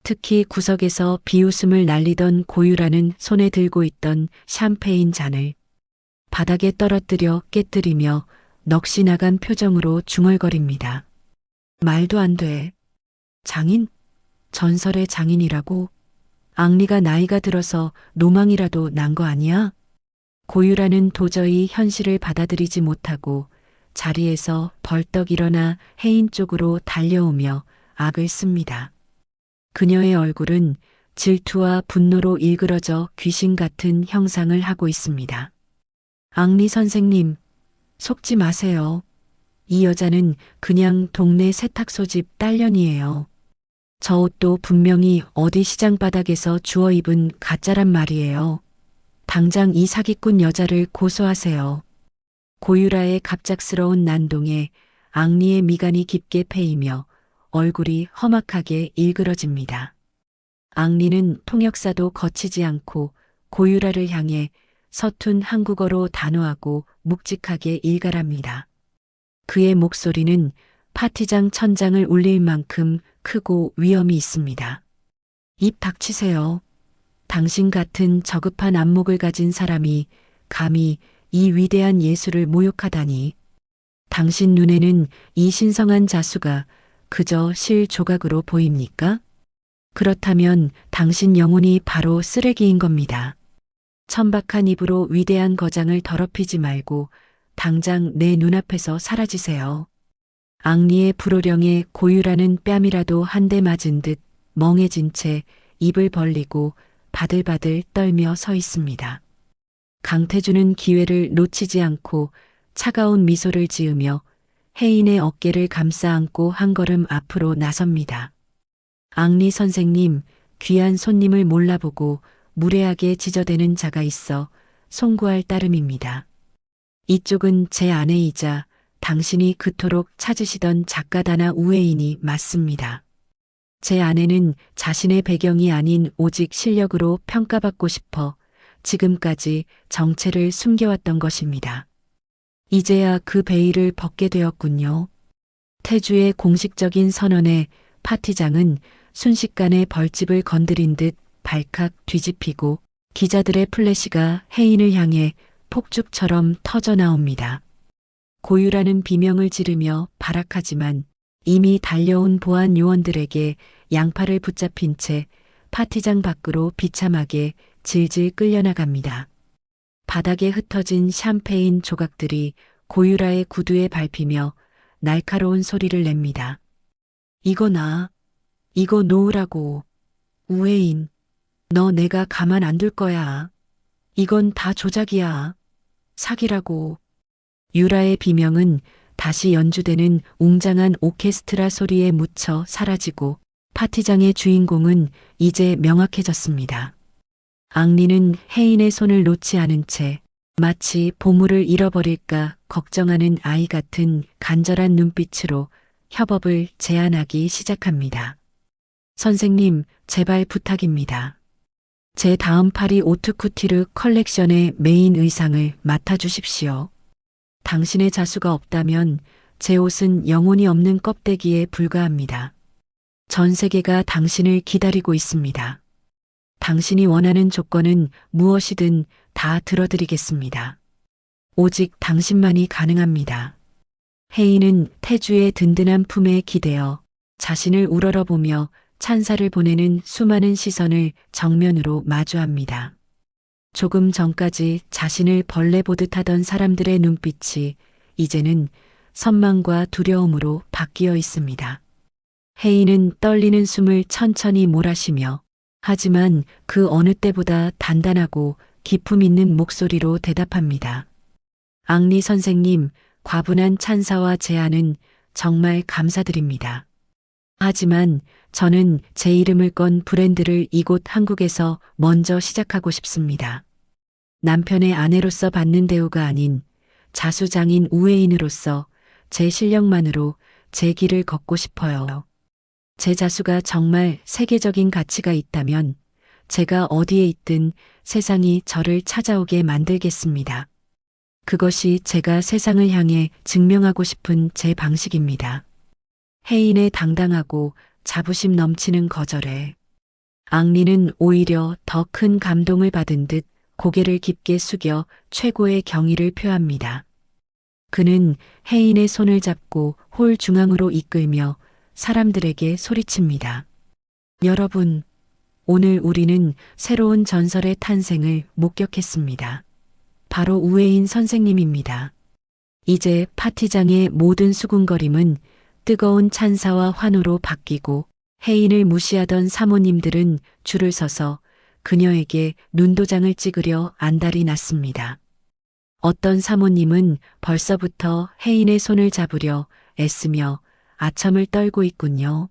특히 구석에서 비웃음을 날리던 고유라는 손에 들고 있던 샴페인 잔을 바닥에 떨어뜨려 깨뜨리며 넋이 나간 표정으로 중얼거립니다. 말도 안 돼. 장인? 전설의 장인이라고? 앙리가 나이가 들어서 노망이라도 난 거 아니야? 고유라는 도저히 현실을 받아들이지 못하고 자리에서 벌떡 일어나 혜인 쪽으로 달려오며 악을 씁니다. 그녀의 얼굴은 질투와 분노로 일그러져 귀신 같은 형상을 하고 있습니다. 앙리 선생님, 속지 마세요. 이 여자는 그냥 동네 세탁소집 딸년이에요. 저 옷도 분명히 어디 시장 바닥에서 주워 입은 가짜란 말이에요. 당장 이 사기꾼 여자를 고소하세요. 고유라의 갑작스러운 난동에 앙리의 미간이 깊게 패이며 얼굴이 험악하게 일그러집니다. 앙리는 통역사도 거치지 않고 고유라를 향해 서툰 한국어로 단호하고 묵직하게 일갈합니다. 그의 목소리는 파티장 천장을 울릴 만큼 크고 위엄이 있습니다. 입 닥치세요. 당신 같은 저급한 안목을 가진 사람이 감히 이 위대한 예술을 모욕하다니. 당신 눈에는 이 신성한 자수가 그저 실 조각으로 보입니까? 그렇다면 당신 영혼이 바로 쓰레기인 겁니다. 천박한 입으로 위대한 거장을 더럽히지 말고 당장 내 눈앞에서 사라지세요. 앙리의 불호령에 고유라는 뺨이라도 한 대 맞은 듯 멍해진 채 입을 벌리고 바들바들 떨며 서 있습니다. 강태주는 기회를 놓치지 않고 차가운 미소를 지으며 혜인의 어깨를 감싸 안고 한 걸음 앞으로 나섭니다. 앙리 선생님, 귀한 손님을 몰라보고 무례하게 지저대는 자가 있어 송구할 따름입니다. 이쪽은 제 아내이자 당신이 그토록 찾으시던 작가다나 우회인이 맞습니다. 제 아내는 자신의 배경이 아닌 오직 실력으로 평가받고 싶어 지금까지 정체를 숨겨왔던 것입니다. 이제야 그 베일을 벗게 되었군요. 태주의 공식적인 선언에 파티장은 순식간에 벌집을 건드린 듯 발칵 뒤집히고 기자들의 플래시가 혜인을 향해 폭죽처럼 터져 나옵니다. 고유라는 비명을 지르며 발악하지만 이미 달려온 보안 요원들에게 양팔을 붙잡힌 채 파티장 밖으로 비참하게 질질 끌려나갑니다. 바닥에 흩어진 샴페인 조각들이 고유라의 구두에 밟히며 날카로운 소리를 냅니다. 이거 나, 이거 놓으라고. 우회인, 너 내가 가만 안 둘 거야. 이건 다 조작이야. 사기라고. 유라의 비명은 다시 연주되는 웅장한 오케스트라 소리에 묻혀 사라지고 파티장의 주인공은 이제 명확해졌습니다. 앙리는 혜인의 손을 놓지 않은 채 마치 보물을 잃어버릴까 걱정하는 아이 같은 간절한 눈빛으로 협업을 제안하기 시작합니다. 선생님, 제발 부탁입니다. 제 다음 파리 오트쿠티르 컬렉션의 메인 의상을 맡아주십시오. 당신의 자수가 없다면 제 옷은 영혼이 없는 껍데기에 불과합니다. 전 세계가 당신을 기다리고 있습니다. 당신이 원하는 조건은 무엇이든 다 들어드리겠습니다. 오직 당신만이 가능합니다. 혜인은 태주의 든든한 품에 기대어 자신을 우러러보며 찬사를 보내는 수많은 시선을 정면으로 마주합니다. 조금 전까지 자신을 벌레 보듯 하던 사람들의 눈빛이 이제는 선망과 두려움으로 바뀌어 있습니다. 혜인은 떨리는 숨을 천천히 몰아쉬며 하지만 그 어느 때보다 단단하고 기품 있는 목소리로 대답합니다. 앙리 선생님, 과분한 찬사와 제안은 정말 감사드립니다. 하지만 저는 제 이름을 건 브랜드를 이곳 한국에서 먼저 시작하고 싶습니다. 남편의 아내로서 받는 대우가 아닌 자수장인 우회인으로서 제 실력만으로 제 길을 걷고 싶어요. 제 자수가 정말 세계적인 가치가 있다면 제가 어디에 있든 세상이 저를 찾아오게 만들겠습니다. 그것이 제가 세상을 향해 증명하고 싶은 제 방식입니다. 혜인의 당당하고 자부심 넘치는 거절에 앙리는 오히려 더 큰 감동을 받은 듯 고개를 깊게 숙여 최고의 경의를 표합니다. 그는 혜인의 손을 잡고 홀 중앙으로 이끌며 사람들에게 소리칩니다. 여러분, 오늘 우리는 새로운 전설의 탄생을 목격했습니다. 바로 우회인 선생님입니다. 이제 파티장의 모든 수군거림은 뜨거운 찬사와 환호로 바뀌고 혜인을 무시하던 사모님들은 줄을 서서 그녀에게 눈도장을 찍으려 안달이 났습니다. 어떤 사모님은 벌써부터 혜인의 손을 잡으려 애쓰며 아첨을 떨고 있군요.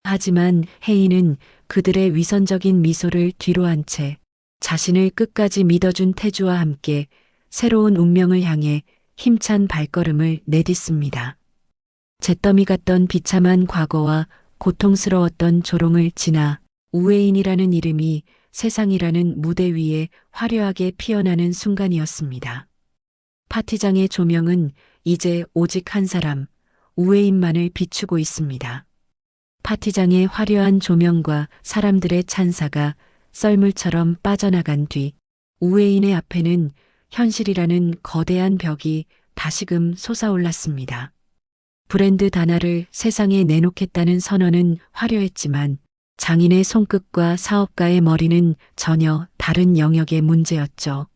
하지만 혜인은 그들의 위선적인 미소를 뒤로 한 채 자신을 끝까지 믿어준 태주와 함께 새로운 운명을 향해 힘찬 발걸음을 내딛습니다. 잿더미 같던 비참한 과거와 고통스러웠던 조롱을 지나 우회인이라는 이름이 세상이라는 무대 위에 화려하게 피어나는 순간이었습니다. 파티장의 조명은 이제 오직 한 사람, 우회인만을 비추고 있습니다. 파티장의 화려한 조명과 사람들의 찬사가 썰물처럼 빠져나간 뒤 우회인의 앞에는 현실이라는 거대한 벽이 다시금 솟아올랐습니다. 브랜드 단화를 세상에 내놓겠다는 선언은 화려했지만 장인의 손끝과 사업가의 머리는 전혀 다른 영역의 문제였죠.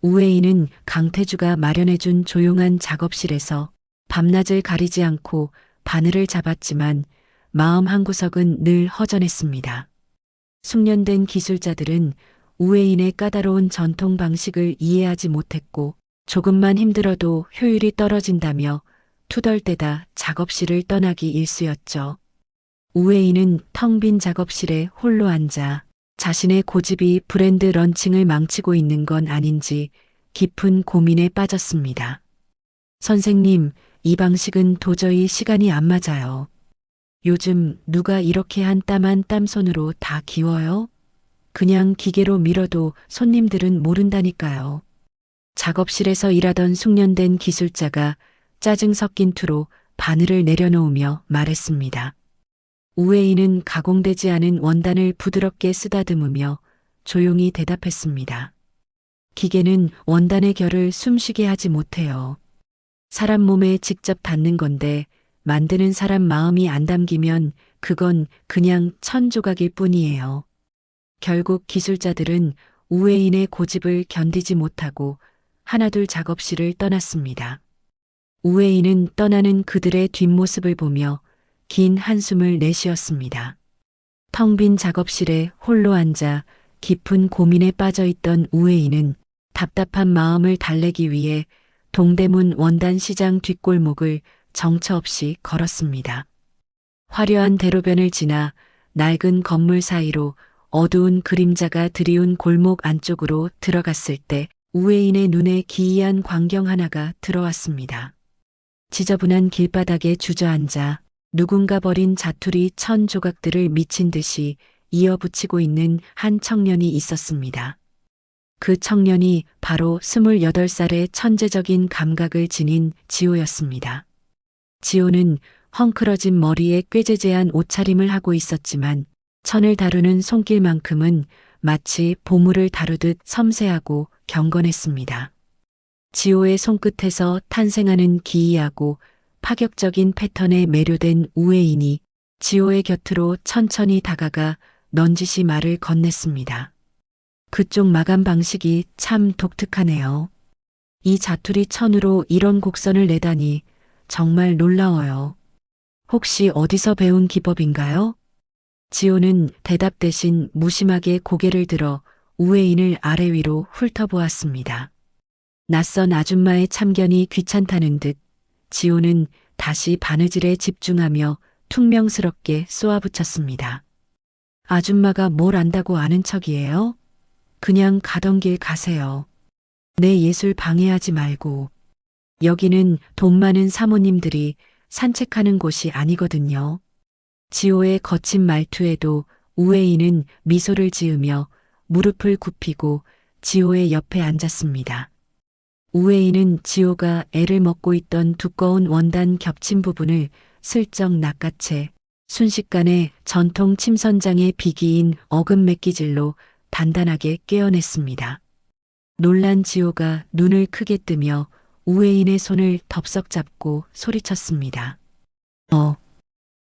우회인은 강태주가 마련해준 조용한 작업실에서 밤낮을 가리지 않고 바늘을 잡았지만 마음 한구석은 늘 허전했습니다. 숙련된 기술자들은 우회인의 까다로운 전통 방식을 이해하지 못했고 조금만 힘들어도 효율이 떨어진다며 투덜대다 작업실을 떠나기 일쑤였죠. 우회인은 텅 빈 작업실에 홀로 앉아 자신의 고집이 브랜드 런칭을 망치고 있는 건 아닌지 깊은 고민에 빠졌습니다. 선생님, 이 방식은 도저히 시간이 안 맞아요. 요즘 누가 이렇게 한 땀 한 땀 손으로 다 기워요? 그냥 기계로 밀어도 손님들은 모른다니까요. 작업실에서 일하던 숙련된 기술자가 짜증 섞인 투로 바늘을 내려놓으며 말했습니다. 우회인은 가공되지 않은 원단을 부드럽게 쓰다듬으며 조용히 대답했습니다. 기계는 원단의 결을 숨쉬게 하지 못해요. 사람 몸에 직접 닿는 건데 만드는 사람 마음이 안 담기면 그건 그냥 천조각일 뿐이에요. 결국 기술자들은 우회인의 고집을 견디지 못하고 하나둘 작업실을 떠났습니다. 우회인은 떠나는 그들의 뒷모습을 보며 긴 한숨을 내쉬었습니다. 텅 빈 작업실에 홀로 앉아 깊은 고민에 빠져있던 우회인은 답답한 마음을 달래기 위해 동대문 원단 시장 뒷골목을 정처 없이 걸었습니다. 화려한 대로변을 지나 낡은 건물 사이로 어두운 그림자가 드리운 골목 안쪽으로 들어갔을 때 우회인의 눈에 기이한 광경 하나가 들어왔습니다. 지저분한 길바닥에 주저앉아 누군가 버린 자투리 천 조각들을 미친 듯이 이어붙이고 있는 한 청년이 있었습니다. 그 청년이 바로 28살의 천재적인 감각을 지닌 지호였습니다. 지호는 헝클어진 머리에 꾀재재한 옷차림을 하고 있었지만 천을 다루는 손길만큼은 마치 보물을 다루듯 섬세하고 경건했습니다. 지호의 손끝에서 탄생하는 기이하고 파격적인 패턴에 매료된 우회인이 지호의 곁으로 천천히 다가가 넌지시 말을 건넸습니다. 그쪽 마감 방식이 참 독특하네요. 이 자투리 천으로 이런 곡선을 내다니 정말 놀라워요. 혹시 어디서 배운 기법인가요? 지호는 대답 대신 무심하게 고개를 들어 우회인을 아래 위로 훑어보았습니다. 낯선 아줌마의 참견이 귀찮다는 듯 지호는 다시 바느질에 집중하며 퉁명스럽게 쏘아붙였습니다. 아줌마가 뭘 안다고 아는 척이에요? 그냥 가던 길 가세요. 내 예술 방해하지 말고. 여기는 돈 많은 사모님들이 산책하는 곳이 아니거든요. 지호의 거친 말투에도 우회인은 미소를 지으며 무릎을 굽히고 지호의 옆에 앉았습니다. 우회인은 지호가 애를 먹고 있던 두꺼운 원단 겹친 부분을 슬쩍 낚아채 순식간에 전통 침선장의 비기인 어금 맥기질로 단단하게 꿰어냈습니다. 놀란 지호가 눈을 크게 뜨며 우회인의 손을 덥석 잡고 소리쳤습니다.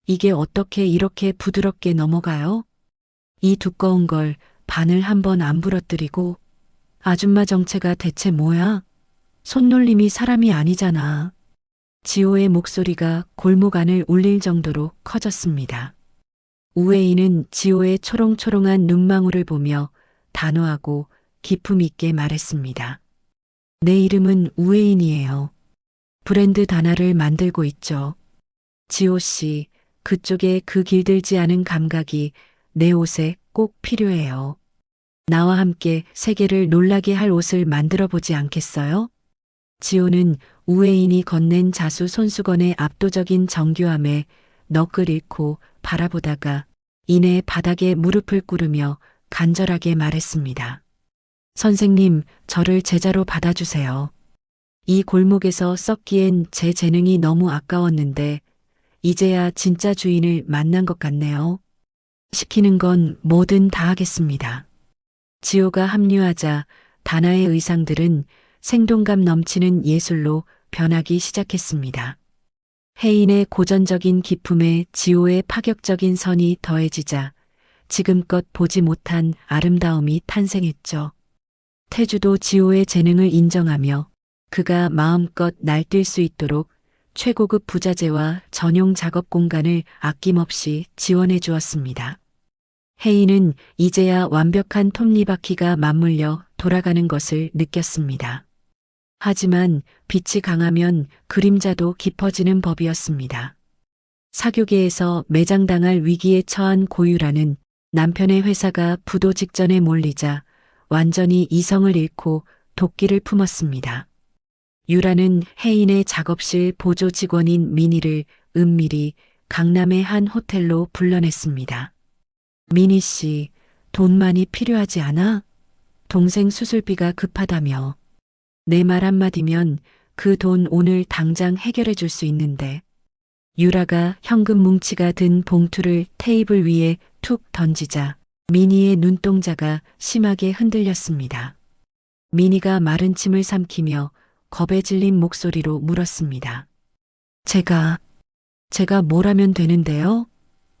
이게 어떻게 이렇게 부드럽게 넘어가요? 이 두꺼운 걸 바늘 한 번 안 부러뜨리고 아줌마 정체가 대체 뭐야? 손놀림이 사람이 아니잖아. 지호의 목소리가 골목 안을 울릴 정도로 커졌습니다. 우회인은 지호의 초롱초롱한 눈망울을 보며 단호하고 기품 있게 말했습니다. 내 이름은 우혜인이에요. 브랜드 단화를 만들고 있죠. 지호 씨, 그쪽에 그 길들지 않은 감각이 내 옷에 꼭 필요해요. 나와 함께 세계를 놀라게 할 옷을 만들어 보지 않겠어요? 지호는 우혜인이 건넨 자수 손수건의 압도적인 정교함에 넋을 잃고 바라보다가 이내 바닥에 무릎을 꿇으며 간절하게 말했습니다. 선생님, 저를 제자로 받아주세요. 이 골목에서 썩기엔 제 재능이 너무 아까웠는데 이제야 진짜 주인을 만난 것 같네요. 시키는 건 뭐든 다 하겠습니다. 지호가 합류하자 다나의 의상들은 생동감 넘치는 예술로 변하기 시작했습니다. 혜인의 고전적인 기품에 지호의 파격적인 선이 더해지자 지금껏 보지 못한 아름다움이 탄생했죠. 태주도 지호의 재능을 인정하며 그가 마음껏 날뛸 수 있도록 최고급 부자재와 전용 작업 공간을 아낌없이 지원해 주었습니다. 혜인은 이제야 완벽한 톱니바퀴가 맞물려 돌아가는 것을 느꼈습니다. 하지만 빛이 강하면 그림자도 깊어지는 법이었습니다. 사교계에서 매장당할 위기에 처한 고유라는 남편의 회사가 부도 직전에 몰리자 완전히 이성을 잃고 도끼를 품었습니다. 유라는 혜인의 작업실 보조 직원인 미니를 은밀히 강남의 한 호텔로 불러냈습니다. 미니 씨, 돈 많이 필요하지 않아? 동생 수술비가 급하다며. 내 말 한마디면 그 돈 오늘 당장 해결해 줄 수 있는데. 유라가 현금 뭉치가 든 봉투를 테이블 위에 툭 던지자 미니의 눈동자가 심하게 흔들렸습니다. 미니가 마른 침을 삼키며 겁에 질린 목소리로 물었습니다. 제가 뭘 하면 되는데요?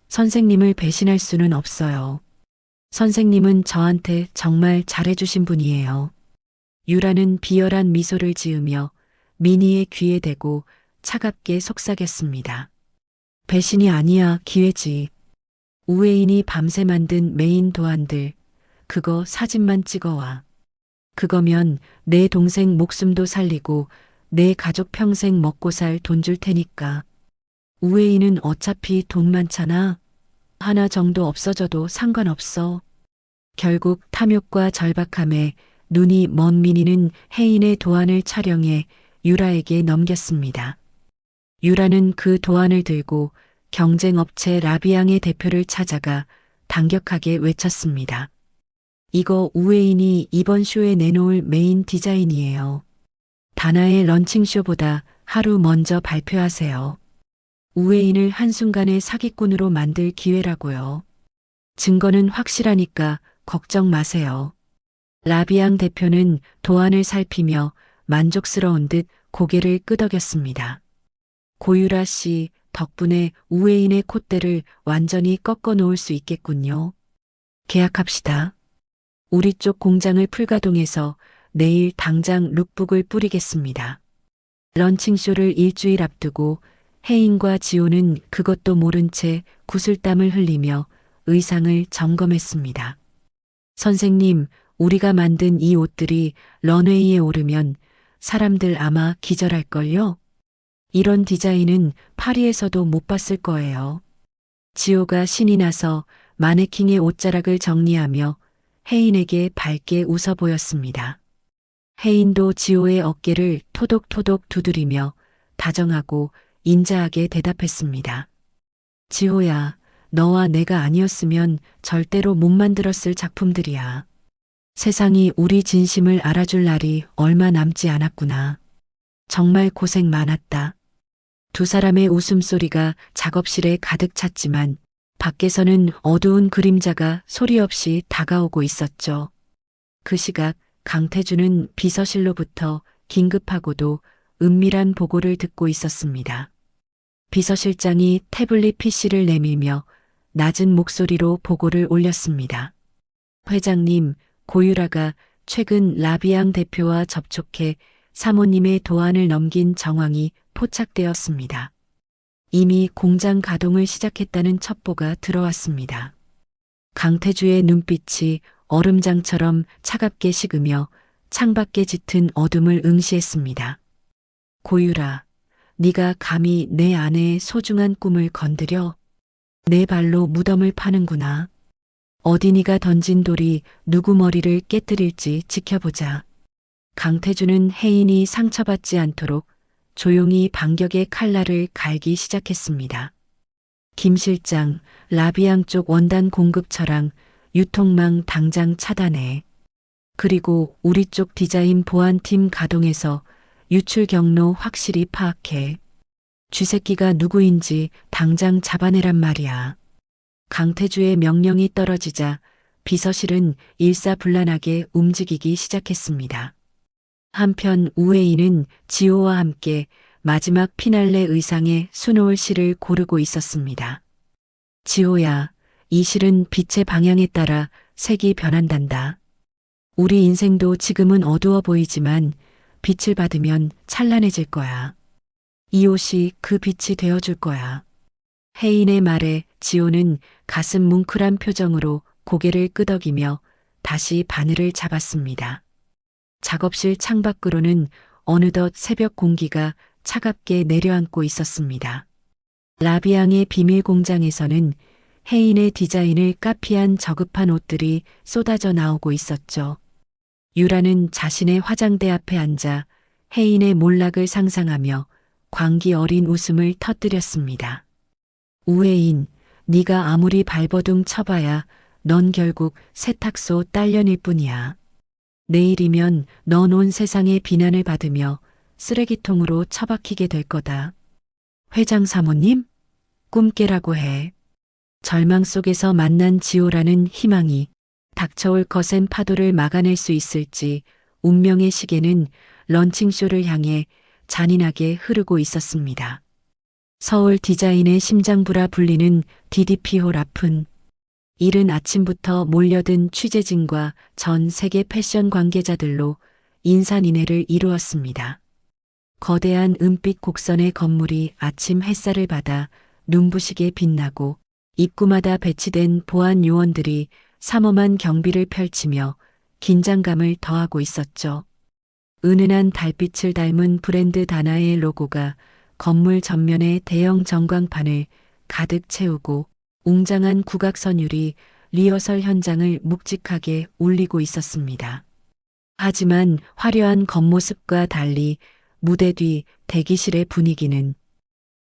선생님을 배신할 수는 없어요. 선생님은 저한테 정말 잘해주신 분이에요. 유라는 비열한 미소를 지으며 미니의 귀에 대고 차갑게 속삭였습니다. 배신이 아니야, 기회지. 우혜인이 밤새 만든 메인 도안들, 그거 사진만 찍어와. 그거면 내 동생 목숨도 살리고 내 가족 평생 먹고 살 돈 줄 테니까. 우혜인은 어차피 돈 많잖아. 하나 정도 없어져도 상관없어. 결국 탐욕과 절박함에 눈이 먼 미니는 혜인의 도안을 촬영해 유라에게 넘겼습니다. 유라는 그 도안을 들고 경쟁업체 라비앙의 대표를 찾아가 당격하게 외쳤습니다. 이거 우혜인이 이번 쇼에 내놓을 메인 디자인이에요. 다나의 런칭쇼보다 하루 먼저 발표하세요. 우혜인을 한순간에 사기꾼으로 만들 기회라고요. 증거는 확실하니까 걱정 마세요. 라비앙 대표는 도안을 살피며 만족스러운 듯 고개를 끄덕였습니다. 고유라 씨 덕분에 우혜인의 콧대를 완전히 꺾어 놓을 수 있겠군요. 계약합시다. 우리 쪽 공장을 풀가동해서 내일 당장 룩북을 뿌리겠습니다. 런칭쇼를 일주일 앞두고 혜인과 지호는 그것도 모른 채 구슬땀을 흘리며 의상을 점검했습니다. 선생님, 우리가 만든 이 옷들이 런웨이에 오르면 사람들 아마 기절할걸요? 이런 디자인은 파리에서도 못 봤을 거예요. 지호가 신이 나서 마네킹의 옷자락을 정리하며 혜인에게 밝게 웃어 보였습니다. 혜인도 지호의 어깨를 토독토독 두드리며 다정하고 인자하게 대답했습니다. 지호야, 너와 내가 아니었으면 절대로 못 만들었을 작품들이야. 세상이 우리 진심을 알아줄 날이 얼마 남지 않았구나. 정말 고생 많았다. 두 사람의 웃음소리가 작업실에 가득 찼지만 밖에서는 어두운 그림자가 소리 없이 다가오고 있었죠. 그 시각 강태주는 비서실로부터 긴급하고도 은밀한 보고를 듣고 있었습니다. 비서실장이 태블릿 PC를 내밀며 낮은 목소리로 보고를 올렸습니다. 회장님, 고유라가 최근 라비앙 대표와 접촉해 사모님의 도안을 넘긴 정황이 포착되었습니다. 이미 공장 가동을 시작했다는 첩보가 들어왔습니다. 강태주의 눈빛이 얼음장처럼 차갑게 식으며 창밖에 짙은 어둠을 응시했습니다. 고유라, 네가 감히 내 아내의 소중한 꿈을 건드려? 내 발로 무덤을 파는구나. 어디 네가 던진 돌이 누구 머리를 깨뜨릴지 지켜보자. 강태주는 혜인이 상처받지 않도록 조용히 반격의 칼날을 갈기 시작했습니다. 김 실장, 라비앙 쪽 원단 공급 처랑 유통망 당장 차단해. 그리고 우리 쪽 디자인 보안팀 가동해서 유출 경로 확실히 파악해. 쥐새끼가 누구인지 당장 잡아내란 말이야. 강태주의 명령이 떨어지자 비서실은 일사불란하게 움직이기 시작했습니다. 한편 우회인은 지호와 함께 마지막 피날레 의상의 수놓을 실을 고르고 있었습니다. 지호야, 이 실은 빛의 방향에 따라 색이 변한단다. 우리 인생도 지금은 어두워 보이지만 빛을 받으면 찬란해질 거야. 이 옷이 그 빛이 되어줄 거야. 혜인의 말에 지호는 가슴 뭉클한 표정으로 고개를 끄덕이며 다시 바늘을 잡았습니다. 작업실 창밖으로는 어느덧 새벽 공기가 차갑게 내려앉고 있었습니다. 라비앙의 비밀 공장에서는 혜인의 디자인을 카피한 저급한 옷들이 쏟아져 나오고 있었죠. 유라는 자신의 화장대 앞에 앉아 혜인의 몰락을 상상하며 광기 어린 웃음을 터뜨렸습니다. 우혜인, 네가 아무리 발버둥 쳐봐야 넌 결국 세탁소 딸년일 뿐이야. 내일이면 넌 온 세상의 비난을 받으며 쓰레기통으로 처박히게 될 거다. 회장 사모님? 꿈깨라고 해. 절망 속에서 만난 지호라는 희망이 닥쳐올 거센 파도를 막아낼 수 있을지 운명의 시계는 런칭쇼를 향해 잔인하게 흐르고 있었습니다. 서울 디자인의 심장부라 불리는 DDP홀 앞은 이른 아침부터 몰려든 취재진과 전 세계 패션 관계자들로 인산인해를 이루었습니다. 거대한 은빛 곡선의 건물이 아침 햇살을 받아 눈부시게 빛나고 입구마다 배치된 보안 요원들이 삼엄한 경비를 펼치며 긴장감을 더하고 있었죠. 은은한 달빛을 닮은 브랜드 다나의 로고가 건물 전면의 대형 전광판을 가득 채우고 웅장한 국악선율이 리허설 현장을 묵직하게 울리고 있었습니다. 하지만 화려한 겉모습과 달리 무대 뒤 대기실의 분위기는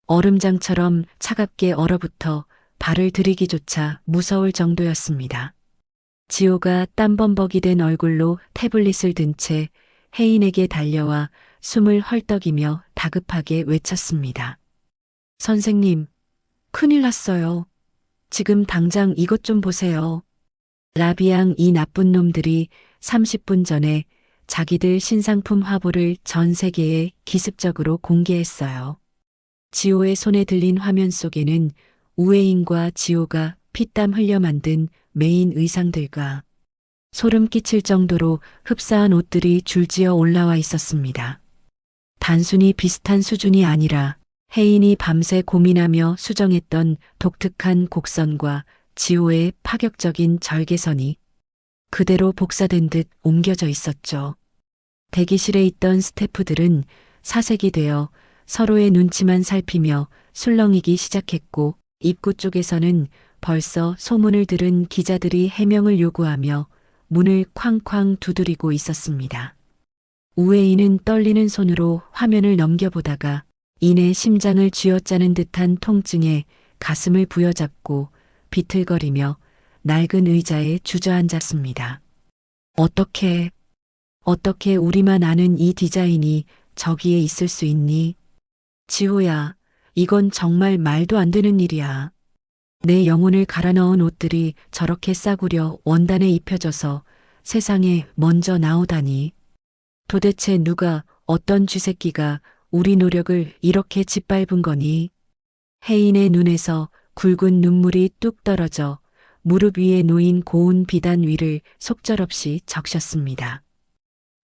얼음장처럼 차갑게 얼어붙어 발을 들이기조차 무서울 정도였습니다. 지호가 땀범벅이 된 얼굴로 태블릿을 든 채 혜인에게 달려와 숨을 헐떡이며 다급하게 외쳤습니다. 선생님, 큰일 났어요. 지금 당장 이것 좀 보세요. 라비앙 이 나쁜 놈들이 30분 전에 자기들 신상품 화보를 전 세계에 기습적으로 공개했어요. 지호의 손에 들린 화면 속에는 우혜인과 지호가 피땀 흘려 만든 메인 의상들과 소름 끼칠 정도로 흡사한 옷들이 줄지어 올라와 있었습니다. 단순히 비슷한 수준이 아니라 혜인이 밤새 고민하며 수정했던 독특한 곡선과 지호의 파격적인 절개선이 그대로 복사된 듯 옮겨져 있었죠. 대기실에 있던 스태프들은 사색이 되어 서로의 눈치만 살피며 술렁이기 시작했고 입구 쪽에서는 벌써 소문을 들은 기자들이 해명을 요구하며 문을 쾅쾅 두드리고 있었습니다. 우혜인은 떨리는 손으로 화면을 넘겨보다가 이내 심장을 쥐어짜는 듯한 통증에 가슴을 부여잡고 비틀거리며 낡은 의자에 주저앉았습니다. 어떻게 우리만 아는 이 디자인이 저기에 있을 수 있니? 지호야, 이건 정말 말도 안 되는 일이야. 내 영혼을 갈아 넣은 옷들이 저렇게 싸구려 원단에 입혀져서 세상에 먼저 나오다니. 도대체 누가, 어떤 쥐새끼가 우리 노력을 이렇게 짓밟은 거니? 혜인의 눈에서 굵은 눈물이 뚝 떨어져 무릎 위에 놓인 고운 비단 위를 속절없이 적셨습니다.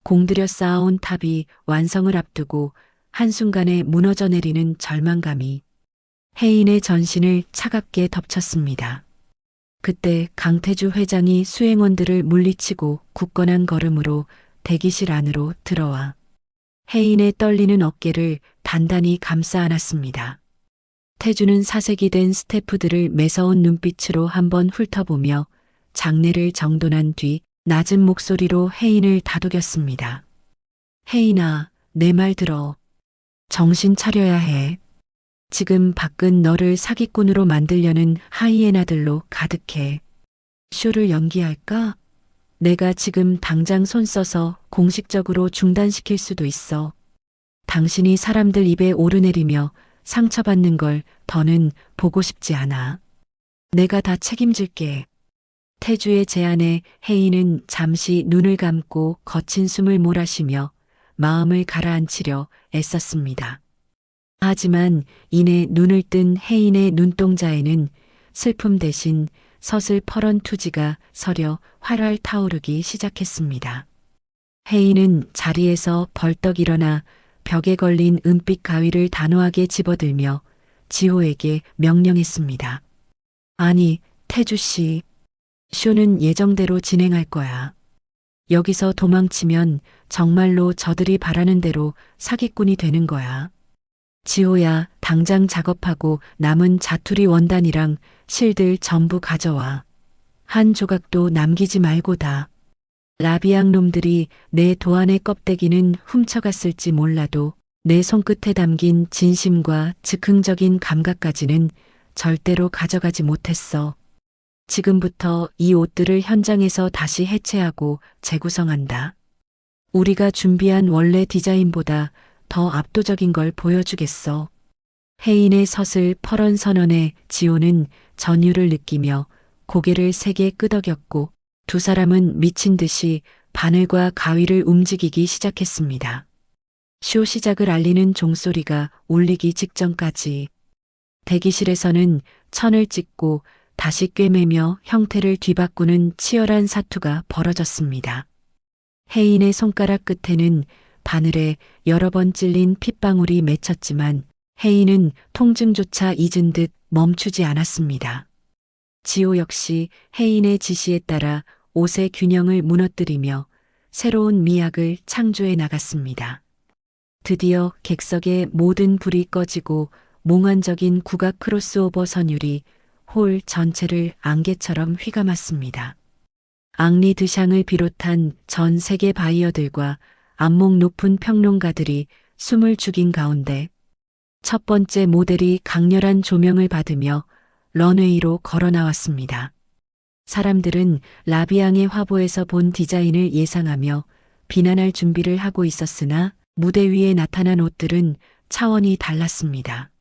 공들여 쌓아온 탑이 완성을 앞두고 한순간에 무너져 내리는 절망감이 혜인의 전신을 차갑게 덮쳤습니다. 그때 강태주 회장이 수행원들을 물리치고 굳건한 걸음으로 대기실 안으로 들어와 혜인의 떨리는 어깨를 단단히 감싸 안았습니다. 태주는 사색이 된 스태프들을 매서운 눈빛으로 한번 훑어보며 장례를 정돈한 뒤 낮은 목소리로 혜인을 다독였습니다. 혜인아, 내 말 들어. 정신 차려야 해. 지금 밖은 너를 사기꾼으로 만들려는 하이에나들로 가득해. 쇼를 연기할까? 내가 지금 당장 손 써서 공식적으로 중단시킬 수도 있어. 당신이 사람들 입에 오르내리며 상처받는 걸 더는 보고 싶지 않아. 내가 다 책임질게. 태주의 제안에 혜인은 잠시 눈을 감고 거친 숨을 몰아쉬며 마음을 가라앉히려 애썼습니다. 하지만 이내 눈을 뜬 혜인의 눈동자에는 슬픔 대신 서슬퍼런 투지가 서려 활활 타오르기 시작했습니다. 혜인은 자리에서 벌떡 일어나 벽에 걸린 은빛 가위를 단호하게 집어들며 지호에게 명령했습니다. 아니, 태주 씨. 쇼는 예정대로 진행할 거야. 여기서 도망치면 정말로 저들이 바라는 대로 사기꾼이 되는 거야. 지호야, 당장 작업하고 남은 자투리 원단이랑 실들 전부 가져와. 한 조각도 남기지 말고다. 라비앙 놈들이 내 도안의 껍데기는 훔쳐갔을지 몰라도 내 손끝에 담긴 진심과 즉흥적인 감각까지는 절대로 가져가지 못했어. 지금부터 이 옷들을 현장에서 다시 해체하고 재구성한다. 우리가 준비한 원래 디자인보다 더 압도적인 걸 보여주겠어. 혜인의 서슬퍼런 선언에 지호는 전율을 느끼며 고개를 세게 끄덕였고 두 사람은 미친 듯이 바늘과 가위를 움직이기 시작했습니다. 쇼 시작을 알리는 종소리가 울리기 직전까지 대기실에서는 천을 찍고 다시 꿰매며 형태를 뒤바꾸는 치열한 사투가 벌어졌습니다. 혜인의 손가락 끝에는 바늘에 여러 번 찔린 핏방울이 맺혔지만 혜인은 통증조차 잊은 듯 멈추지 않았습니다. 지호 역시 혜인의 지시에 따라 옷의 균형을 무너뜨리며 새로운 미학을 창조해 나갔습니다. 드디어 객석의 모든 불이 꺼지고 몽환적인 국악 크로스오버 선율이 홀 전체를 안개처럼 휘감았습니다. 앙리 드샹을 비롯한 전 세계 바이어들과 안목 높은 평론가들이 숨을 죽인 가운데 첫 번째 모델이 강렬한 조명을 받으며 런웨이로 걸어 나왔습니다. 사람들은 라비앙의 화보에서 본 디자인을 예상하며 비난할 준비를 하고 있었으나 무대 위에 나타난 옷들은 차원이 달랐습니다.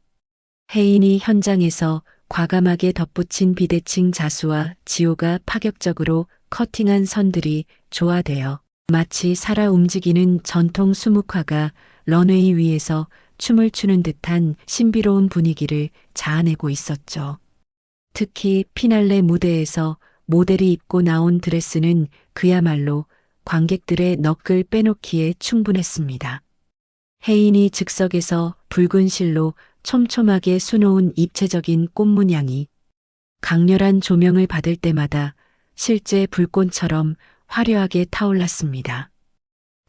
혜인이 현장에서 과감하게 덧붙인 비대칭 자수와 지호가 파격적으로 커팅한 선들이 조화되어 마치 살아 움직이는 전통 수묵화가 런웨이 위에서 춤을 추는 듯한 신비로운 분위기를 자아내고 있었죠. 특히 피날레 무대에서 모델이 입고 나온 드레스는 그야말로 관객들의 너클 빼놓기에 충분했습니다. 혜인이 즉석에서 붉은 실로 촘촘하게 수놓은 입체적인 꽃문양이 강렬한 조명을 받을 때마다 실제 불꽃처럼 화려하게 타올랐습니다.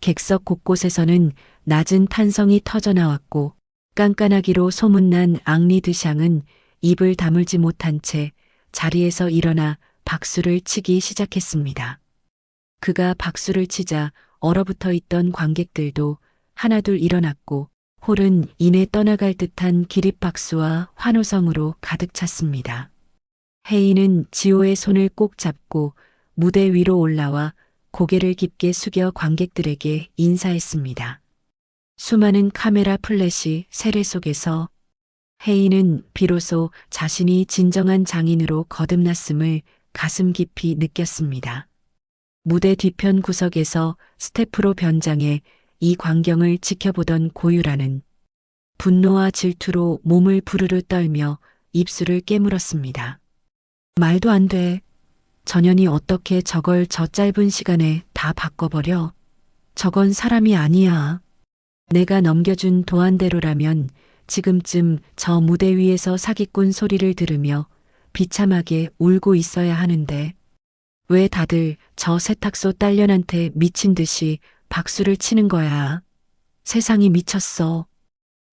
객석 곳곳에서는 낮은 탄성이 터져나왔고 깐깐하기로 소문난 앙리 드샹은 입을 다물지 못한 채 자리에서 일어나 박수를 치기 시작했습니다. 그가 박수를 치자 얼어붙어 있던 관객들도 하나둘 일어났고 홀은 이내 떠나갈 듯한 기립박수와 환호성으로 가득 찼습니다. 혜인은 지호의 손을 꼭 잡고 무대 위로 올라와 고개를 깊게 숙여 관객들에게 인사했습니다. 수많은 카메라 플래시 세례 속에서 혜인은 비로소 자신이 진정한 장인으로 거듭났음을 가슴 깊이 느꼈습니다. 무대 뒤편 구석에서 스태프로 변장해 이 광경을 지켜보던 고유라는 분노와 질투로 몸을 부르르 떨며 입술을 깨물었습니다. 말도 안 돼. 전현이 어떻게 저걸 저 짧은 시간에 다 바꿔버려. 저건 사람이 아니야. 내가 넘겨준 도안대로라면 지금쯤 저 무대 위에서 사기꾼 소리를 들으며 비참하게 울고 있어야 하는데 왜 다들 저 세탁소 딸년한테 미친 듯이 박수를 치는 거야. 세상이 미쳤어.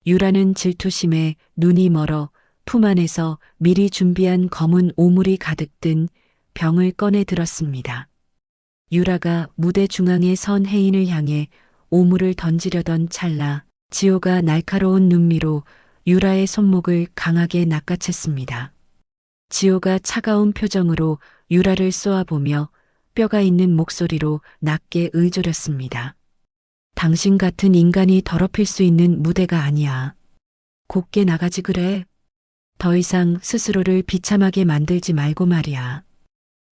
유라는 질투심에 눈이 멀어 품 안에서 미리 준비한 검은 오물이 가득 든 병을 꺼내 들었습니다. 유라가 무대 중앙에 선 혜인을 향해 오물을 던지려던 찰나 지호가 날카로운 눈미로 유라의 손목을 강하게 낚아챘습니다. 지호가 차가운 표정으로 유라를 쏘아보며 뼈가 있는 목소리로 낮게 의조렸습니다. 당신 같은 인간이 더럽힐 수 있는 무대가 아니야. 곱게 나가지 그래. 더 이상 스스로를 비참하게 만들지 말고 말이야.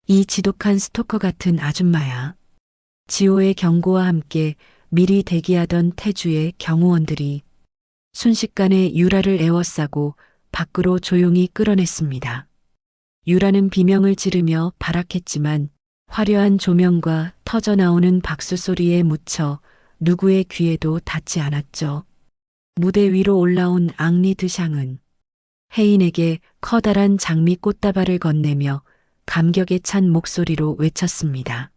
이 지독한 스토커 같은 아줌마야. 지호의 경고와 함께 미리 대기하던 태주의 경호원들이 순식간에 유라를 에워싸고 밖으로 조용히 끌어냈습니다. 유라는 비명을 지르며 발악했지만 화려한 조명과 터져나오는 박수 소리에 묻혀 누구의 귀에도 닿지 않았죠. 무대 위로 올라온 앙리 드샹은 혜인에게 커다란 장미 꽃다발을 건네며 감격에 찬 목소리로 외쳤습니다.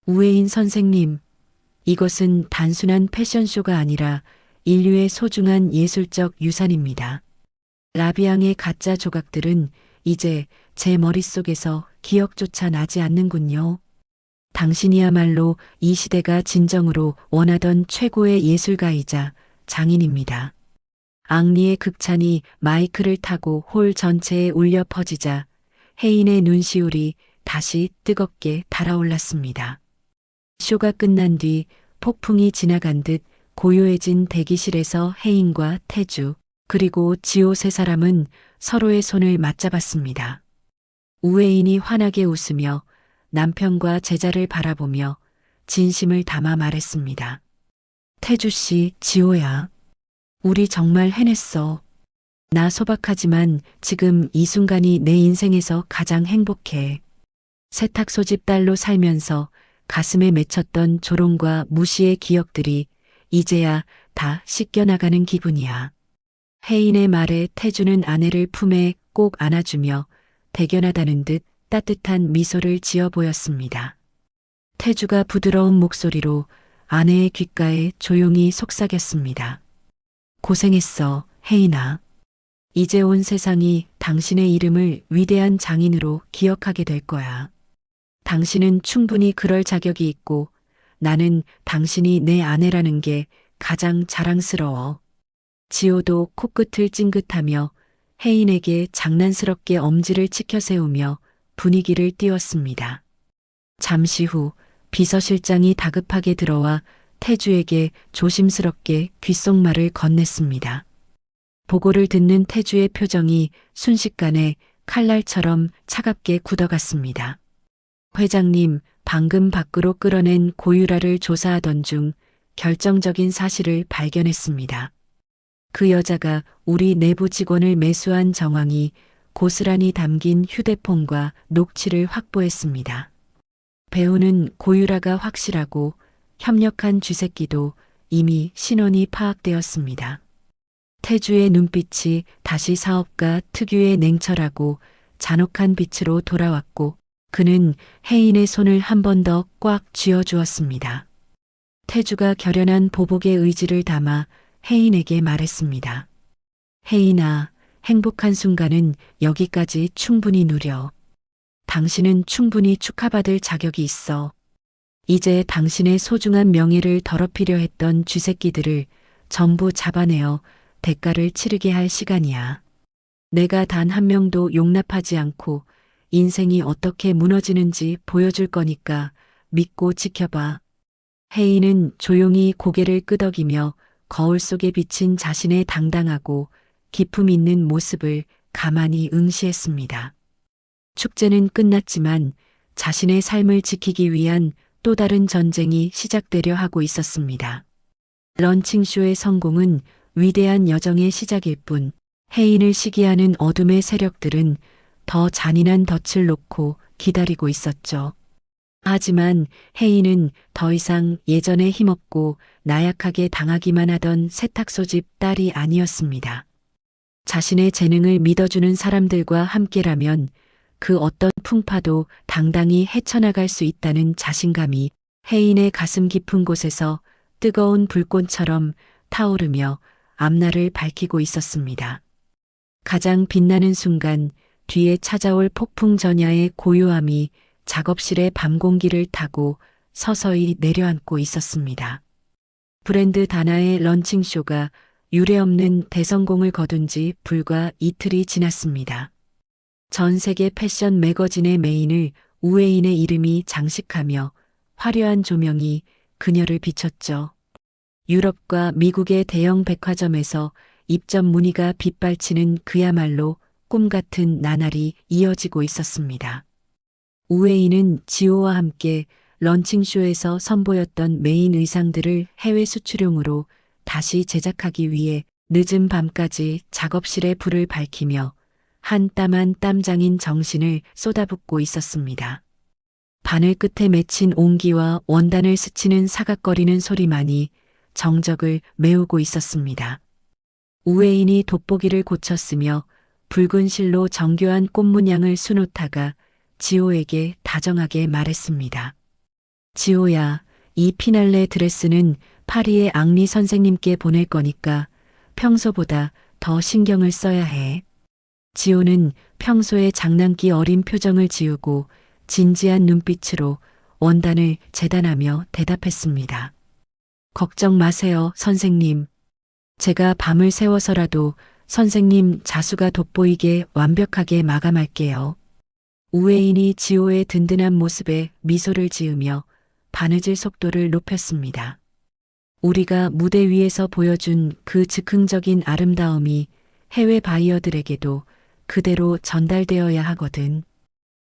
우혜인 선생님, 이것은 단순한 패션쇼가 아니라 인류의 소중한 예술적 유산입니다. 라비앙의 가짜 조각들은 이제 제 머릿속에서 기억조차 나지 않는군요. 당신이야말로 이 시대가 진정으로 원하던 최고의 예술가이자 장인입니다. 앙리의 극찬이 마이크를 타고 홀 전체에 울려 퍼지자 혜인의 눈시울이 다시 뜨겁게 달아올랐습니다. 쇼가 끝난 뒤 폭풍이 지나간 듯 고요해진 대기실에서 혜인과 태주 그리고 지호 세 사람은 서로의 손을 맞잡았습니다. 우혜인이 환하게 웃으며 남편과 제자를 바라보며 진심을 담아 말했습니다. 태주 씨, 지호야. 우리 정말 해냈어. 나 소박하지만 지금 이 순간이 내 인생에서 가장 행복해. 세탁 소집 딸로 살면서 가슴에 맺혔던 조롱과 무시의 기억들이 이제야 다 씻겨나가는 기분이야. 혜인의 말에 태주는 아내를 품에 꼭 안아주며 대견하다는 듯 따뜻한 미소를 지어 보였습니다. 태주가 부드러운 목소리로 아내의 귓가에 조용히 속삭였습니다. 고생했어, 혜인아. 이제 온 세상이 당신의 이름을 위대한 장인으로 기억하게 될 거야. 당신은 충분히 그럴 자격이 있고 나는 당신이 내 아내라는 게 가장 자랑스러워. 지호도 코끝을 찡긋하며 혜인에게 장난스럽게 엄지를 치켜 세우며 분위기를 띄웠습니다. 잠시 후 비서실장이 다급하게 들어와 태주에게 조심스럽게 귓속말을 건넸습니다. 보고를 듣는 태주의 표정이 순식간에 칼날처럼 차갑게 굳어갔습니다. 회장님, 방금 밖으로 끌어낸 고유라를 조사하던 중 결정적인 사실을 발견했습니다. 그 여자가 우리 내부 직원을 매수한 정황이 고스란히 담긴 휴대폰과 녹취를 확보했습니다. 배우는 고유라가 확실하고 협력한 쥐새끼도 이미 신원이 파악되었습니다. 태주의 눈빛이 다시 사업가 특유의 냉철하고 잔혹한 빛으로 돌아왔고 그는 혜인의 손을 한 번 더 꽉 쥐어주었습니다. 태주가 결연한 보복의 의지를 담아 혜인에게 말했습니다. 혜인아, 행복한 순간은 여기까지 충분히 누려. 당신은 충분히 축하받을 자격이 있어. 이제 당신의 소중한 명예를 더럽히려 했던 쥐새끼들을 전부 잡아내어 대가를 치르게 할 시간이야. 내가 단 한 명도 용납하지 않고 인생이 어떻게 무너지는지 보여줄 거니까 믿고 지켜봐. 혜인은 조용히 고개를 끄덕이며 거울 속에 비친 자신의 당당하고 기품 있는 모습을 가만히 응시했습니다. 축제는 끝났지만 자신의 삶을 지키기 위한 또 다른 전쟁이 시작되려 하고 있었습니다. 런칭쇼의 성공은 위대한 여정의 시작일 뿐 혜인을 시기하는 어둠의 세력들은 더 잔인한 덫을 놓고 기다리고 있었죠. 하지만 혜인은 더 이상 예전에 힘없고 나약하게 당하기만 하던 세탁소집 딸이 아니었습니다. 자신의 재능을 믿어주는 사람들과 함께라면 그 어떤 풍파도 당당히 헤쳐나갈 수 있다는 자신감이 혜인의 가슴 깊은 곳에서 뜨거운 불꽃처럼 타오르며 앞날을 밝히고 있었습니다. 가장 빛나는 순간 뒤에 찾아올 폭풍 전야의 고요함이 작업실의 밤 공기를 타고 서서히 내려앉고 있었습니다. 브랜드 다나의 런칭쇼가 유례없는 대성공을 거둔 지 불과 이틀이 지났습니다. 전 세계 패션 매거진의 메인을 우웨인의 이름이 장식하며 화려한 조명이 그녀를 비췄죠. 유럽과 미국의 대형 백화점에서 입점 문의가 빗발치는 그야말로 꿈같은 나날이 이어지고 있었습니다. 우웨인은 지오와 함께 런칭쇼에서 선보였던 메인 의상들을 해외 수출용으로 다시 제작하기 위해 늦은 밤까지 작업실에 불을 밝히며 한 땀 한 땀장인 정신을 쏟아붓고 있었습니다. 바늘 끝에 맺힌 옹기와 원단을 스치는 사각거리는 소리만이 정적을 메우고 있었습니다. 우웨인이 돋보기를 고쳤으며 붉은 실로 정교한 꽃 문양을 수놓다가 지호에게 다정하게 말했습니다. 지호야, 이 피날레 드레스는 파리의 앙리 선생님께 보낼 거니까 평소보다 더 신경을 써야 해. 지호는 평소의 장난기 어린 표정을 지우고 진지한 눈빛으로 원단을 재단하며 대답했습니다. 걱정 마세요, 선생님. 제가 밤을 새워서라도 선생님 자수가 돋보이게 완벽하게 마감할게요. 우웨인이 지호의 든든한 모습에 미소를 지으며 바느질 속도를 높였습니다. 우리가 무대 위에서 보여준 그 즉흥적인 아름다움이 해외 바이어들에게도 그대로 전달되어야 하거든.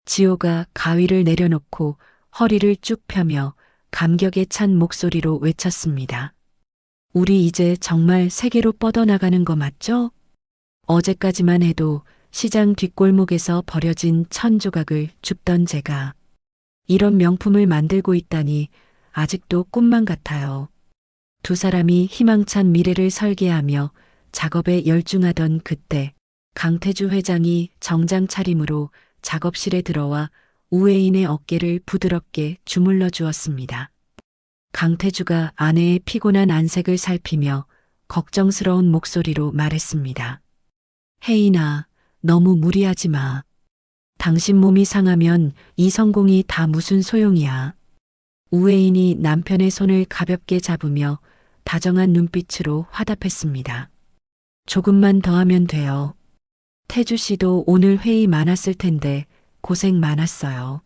지호가 가위를 내려놓고 허리를 쭉 펴며 감격에 찬 목소리로 외쳤습니다. 우리 이제 정말 세계로 뻗어나가는 거 맞죠? 어제까지만 해도 시장 뒷골목에서 버려진 1000조각을 줍던 제가 이런 명품을 만들고 있다니 아직도 꿈만 같아요. 두 사람이 희망찬 미래를 설계하며 작업에 열중하던 그때 강태주 회장이 정장 차림으로 작업실에 들어와 우웨인의 어깨를 부드럽게 주물러 주었습니다. 강태주가 아내의 피곤한 안색을 살피며 걱정스러운 목소리로 말했습니다. 혜인아, 너무 무리하지 마. 당신 몸이 상하면 이 성공이 다 무슨 소용이야. 우웨인이 남편의 손을 가볍게 잡으며 다정한 눈빛으로 화답했습니다. 조금만 더 하면 돼요. 태주 씨도 오늘 회의 많았을 텐데 고생 많았어요.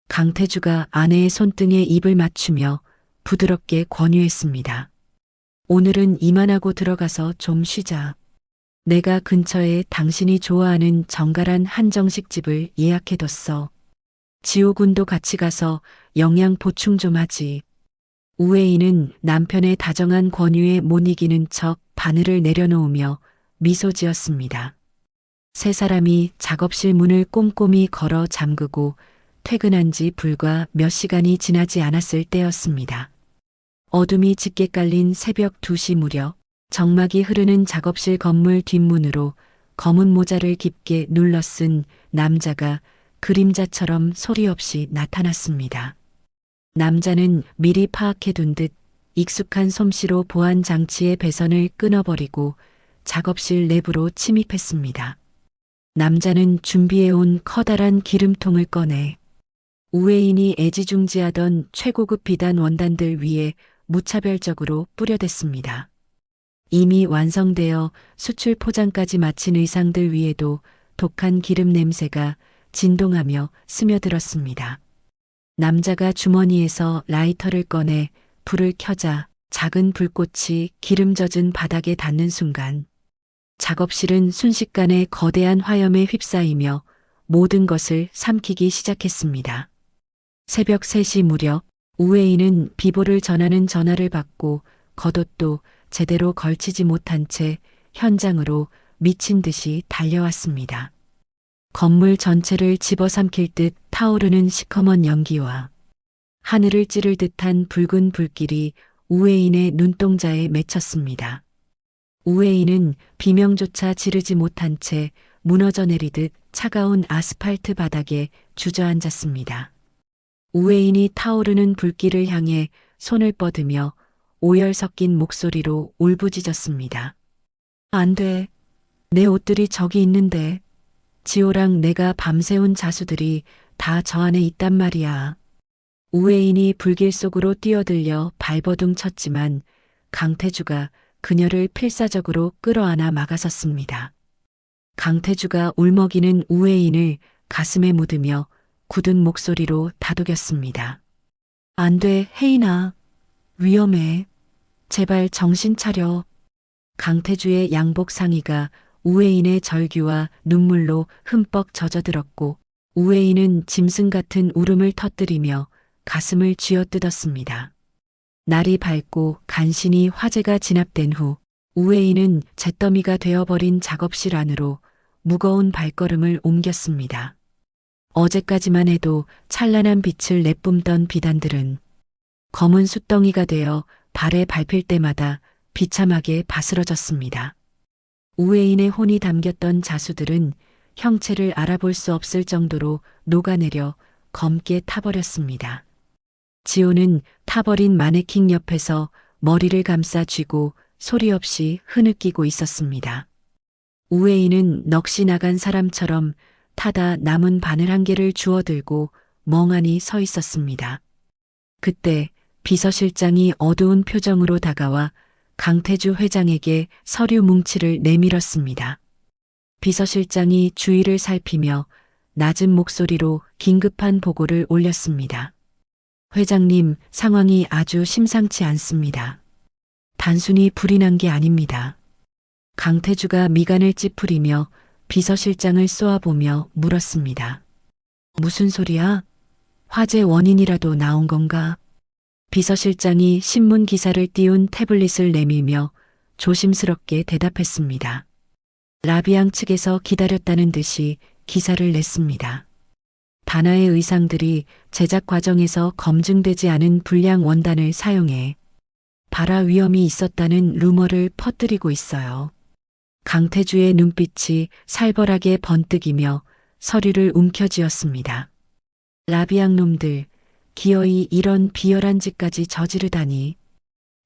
강태주가 아내의 손등에 입을 맞추며 부드럽게 권유했습니다. 오늘은 이만하고 들어가서 좀 쉬자. 내가 근처에 당신이 좋아하는 정갈한 한정식 집을 예약해뒀어. 지호군도 같이 가서 영양 보충 좀 하지. 우웨이는 남편의 다정한 권유에 못 이기는 척 바늘을 내려놓으며 미소 지었습니다. 세 사람이 작업실 문을 꼼꼼히 걸어 잠그고 퇴근한 지 불과 몇 시간이 지나지 않았을 때였습니다. 어둠이 짙게 깔린 새벽 2시 무렵 정막이 흐르는 작업실 건물 뒷문으로 검은 모자를 깊게 눌러 쓴 남자가 그림자처럼 소리 없이 나타났습니다. 남자는 미리 파악해둔 듯 익숙한 솜씨로 보안 장치의 배선을 끊어버리고 작업실 내부로 침입했습니다. 남자는 준비해온 커다란 기름통을 꺼내 우웨인이 애지중지하던 최고급 비단 원단들 위에 무차별적으로 뿌려댔습니다. 이미 완성되어 수출 포장까지 마친 의상들 위에도 독한 기름 냄새가 진동하며 스며들었습니다. 남자가 주머니에서 라이터를 꺼내 불을 켜자 작은 불꽃이 기름 젖은 바닥에 닿는 순간 작업실은 순식간에 거대한 화염에 휩싸이며 모든 것을 삼키기 시작했습니다. 새벽 3시 무렵 우웨이는 비보를 전하는 전화를 받고 겉옷도 제대로 걸치지 못한 채 현장으로 미친 듯이 달려왔습니다. 건물 전체를 집어삼킬 듯 타오르는 시커먼 연기와 하늘을 찌를 듯한 붉은 불길이 우웨인의 눈동자에 맺혔습니다. 우웨인은 비명조차 지르지 못한 채 무너져 내리듯 차가운 아스팔트 바닥에 주저앉았습니다. 우회인이 타오르는 불길을 향해 손을 뻗으며 오열 섞인 목소리로 울부짖었습니다. 안 돼. 내 옷들이 저기 있는데. 지호랑 내가 밤새운 자수들이 다 저 안에 있단 말이야. 우회인이 불길 속으로 뛰어들려 발버둥 쳤지만 강태주가 그녀를 필사적으로 끌어안아 막아섰습니다. 강태주가 울먹이는 우회인을 가슴에 묻으며 굳은 목소리로 다독였습니다. 안 돼, 혜인아. 위험해. 제발 정신 차려. 강태주의 양복 상의가 우회인의 절규와 눈물로 흠뻑 젖어들었고 우회인은 짐승 같은 울음을 터뜨리며 가슴을 쥐어뜯었습니다. 날이 밝고 간신히 화재가 진압된 후 우회인은 잿더미가 되어버린 작업실 안으로 무거운 발걸음을 옮겼습니다. 어제까지만 해도 찬란한 빛을 내뿜던 비단들은 검은 숯덩이가 되어 발에 밟힐 때마다 비참하게 바스러졌습니다. 우회인의 혼이 담겼던 자수들은 형체를 알아볼 수 없을 정도로 녹아내려 검게 타버렸습니다. 지호는 타버린 마네킹 옆에서 머리를 감싸 쥐고 소리 없이 흐느끼고 있었습니다. 우회인은 넋이 나간 사람처럼 타다 남은 바늘 한 개를 주워들고 멍하니 서 있었습니다. 그때 비서실장이 어두운 표정으로 다가와 강태주 회장에게 서류 뭉치를 내밀었습니다. 비서실장이 주위를 살피며 낮은 목소리로 긴급한 보고를 올렸습니다. 회장님, 상황이 아주 심상치 않습니다. 단순히 불이 난 게 아닙니다. 강태주가 미간을 찌푸리며 비서실장을 쏘아보며 물었습니다. 무슨 소리야? 화재 원인이라도 나온 건가? 비서실장이 신문 기사를 띄운 태블릿을 내밀며 조심스럽게 대답했습니다. 라비앙 측에서 기다렸다는 듯이 기사를 냈습니다. 다나의 의상들이 제작 과정에서 검증되지 않은 불량 원단을 사용해 발화 위험이 있었다는 루머를 퍼뜨리고 있어요. 강태주의 눈빛이 살벌하게 번뜩이며 서류를 움켜쥐었습니다. 라비앙 놈들, 기어이 이런 비열한 짓까지 저지르다니.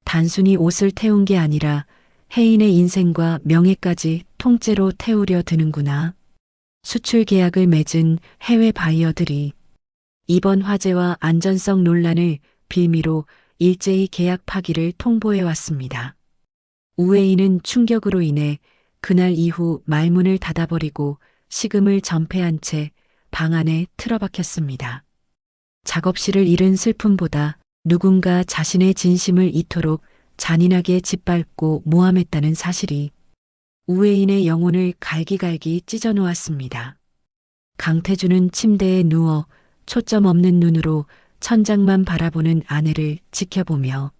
단순히 옷을 태운 게 아니라 혜인의 인생과 명예까지 통째로 태우려 드는구나. 수출 계약을 맺은 해외 바이어들이 이번 화재와 안전성 논란을 빌미로 일제히 계약 파기를 통보해 왔습니다. 우회인은 충격으로 인해 그날 이후 말문을 닫아버리고 식음을 전폐한 채 방 안에 틀어박혔습니다. 작업실을 잃은 슬픔보다 누군가 자신의 진심을 이토록 잔인하게 짓밟고 모함했다는 사실이 우회인의 영혼을 갈기갈기 찢어놓았습니다. 강태주는 침대에 누워 초점 없는 눈으로 천장만 바라보는 아내를 지켜보며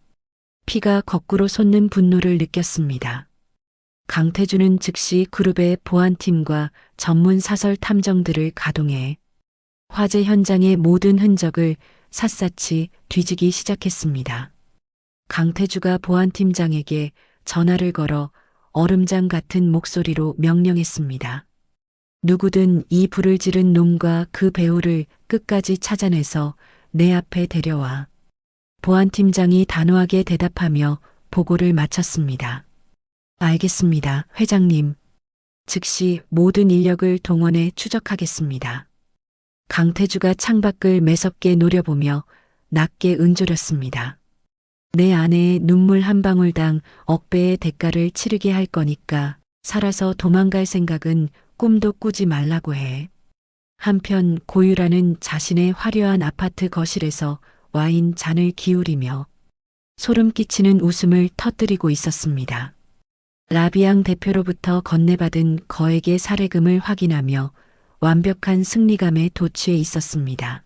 피가 거꾸로 솟는 분노를 느꼈습니다. 강태주는 즉시 그룹의 보안팀과 전문 사설 탐정들을 가동해 화재 현장의 모든 흔적을 샅샅이 뒤지기 시작했습니다. 강태주가 보안팀장에게 전화를 걸어 얼음장 같은 목소리로 명령했습니다. 누구든 이 불을 지른 놈과 그 배우를 끝까지 찾아내서 내 앞에 데려와. 보안팀장이 단호하게 대답하며 보고를 마쳤습니다. 알겠습니다, 회장님. 즉시 모든 인력을 동원해 추적하겠습니다. 강태주가 창밖을 매섭게 노려보며 낮게 은조렸습니다. 내 아내의 눈물 한 방울당 억배의 대가를 치르게 할 거니까 살아서 도망갈 생각은 꿈도 꾸지 말라고 해. 한편 고유라는 자신의 화려한 아파트 거실에서 와인 잔을 기울이며 소름 끼치는 웃음을 터뜨리고 있었습니다. 라비앙 대표로부터 건네받은 거액의 사례금을 확인하며 완벽한 승리감에 도취해 있었습니다.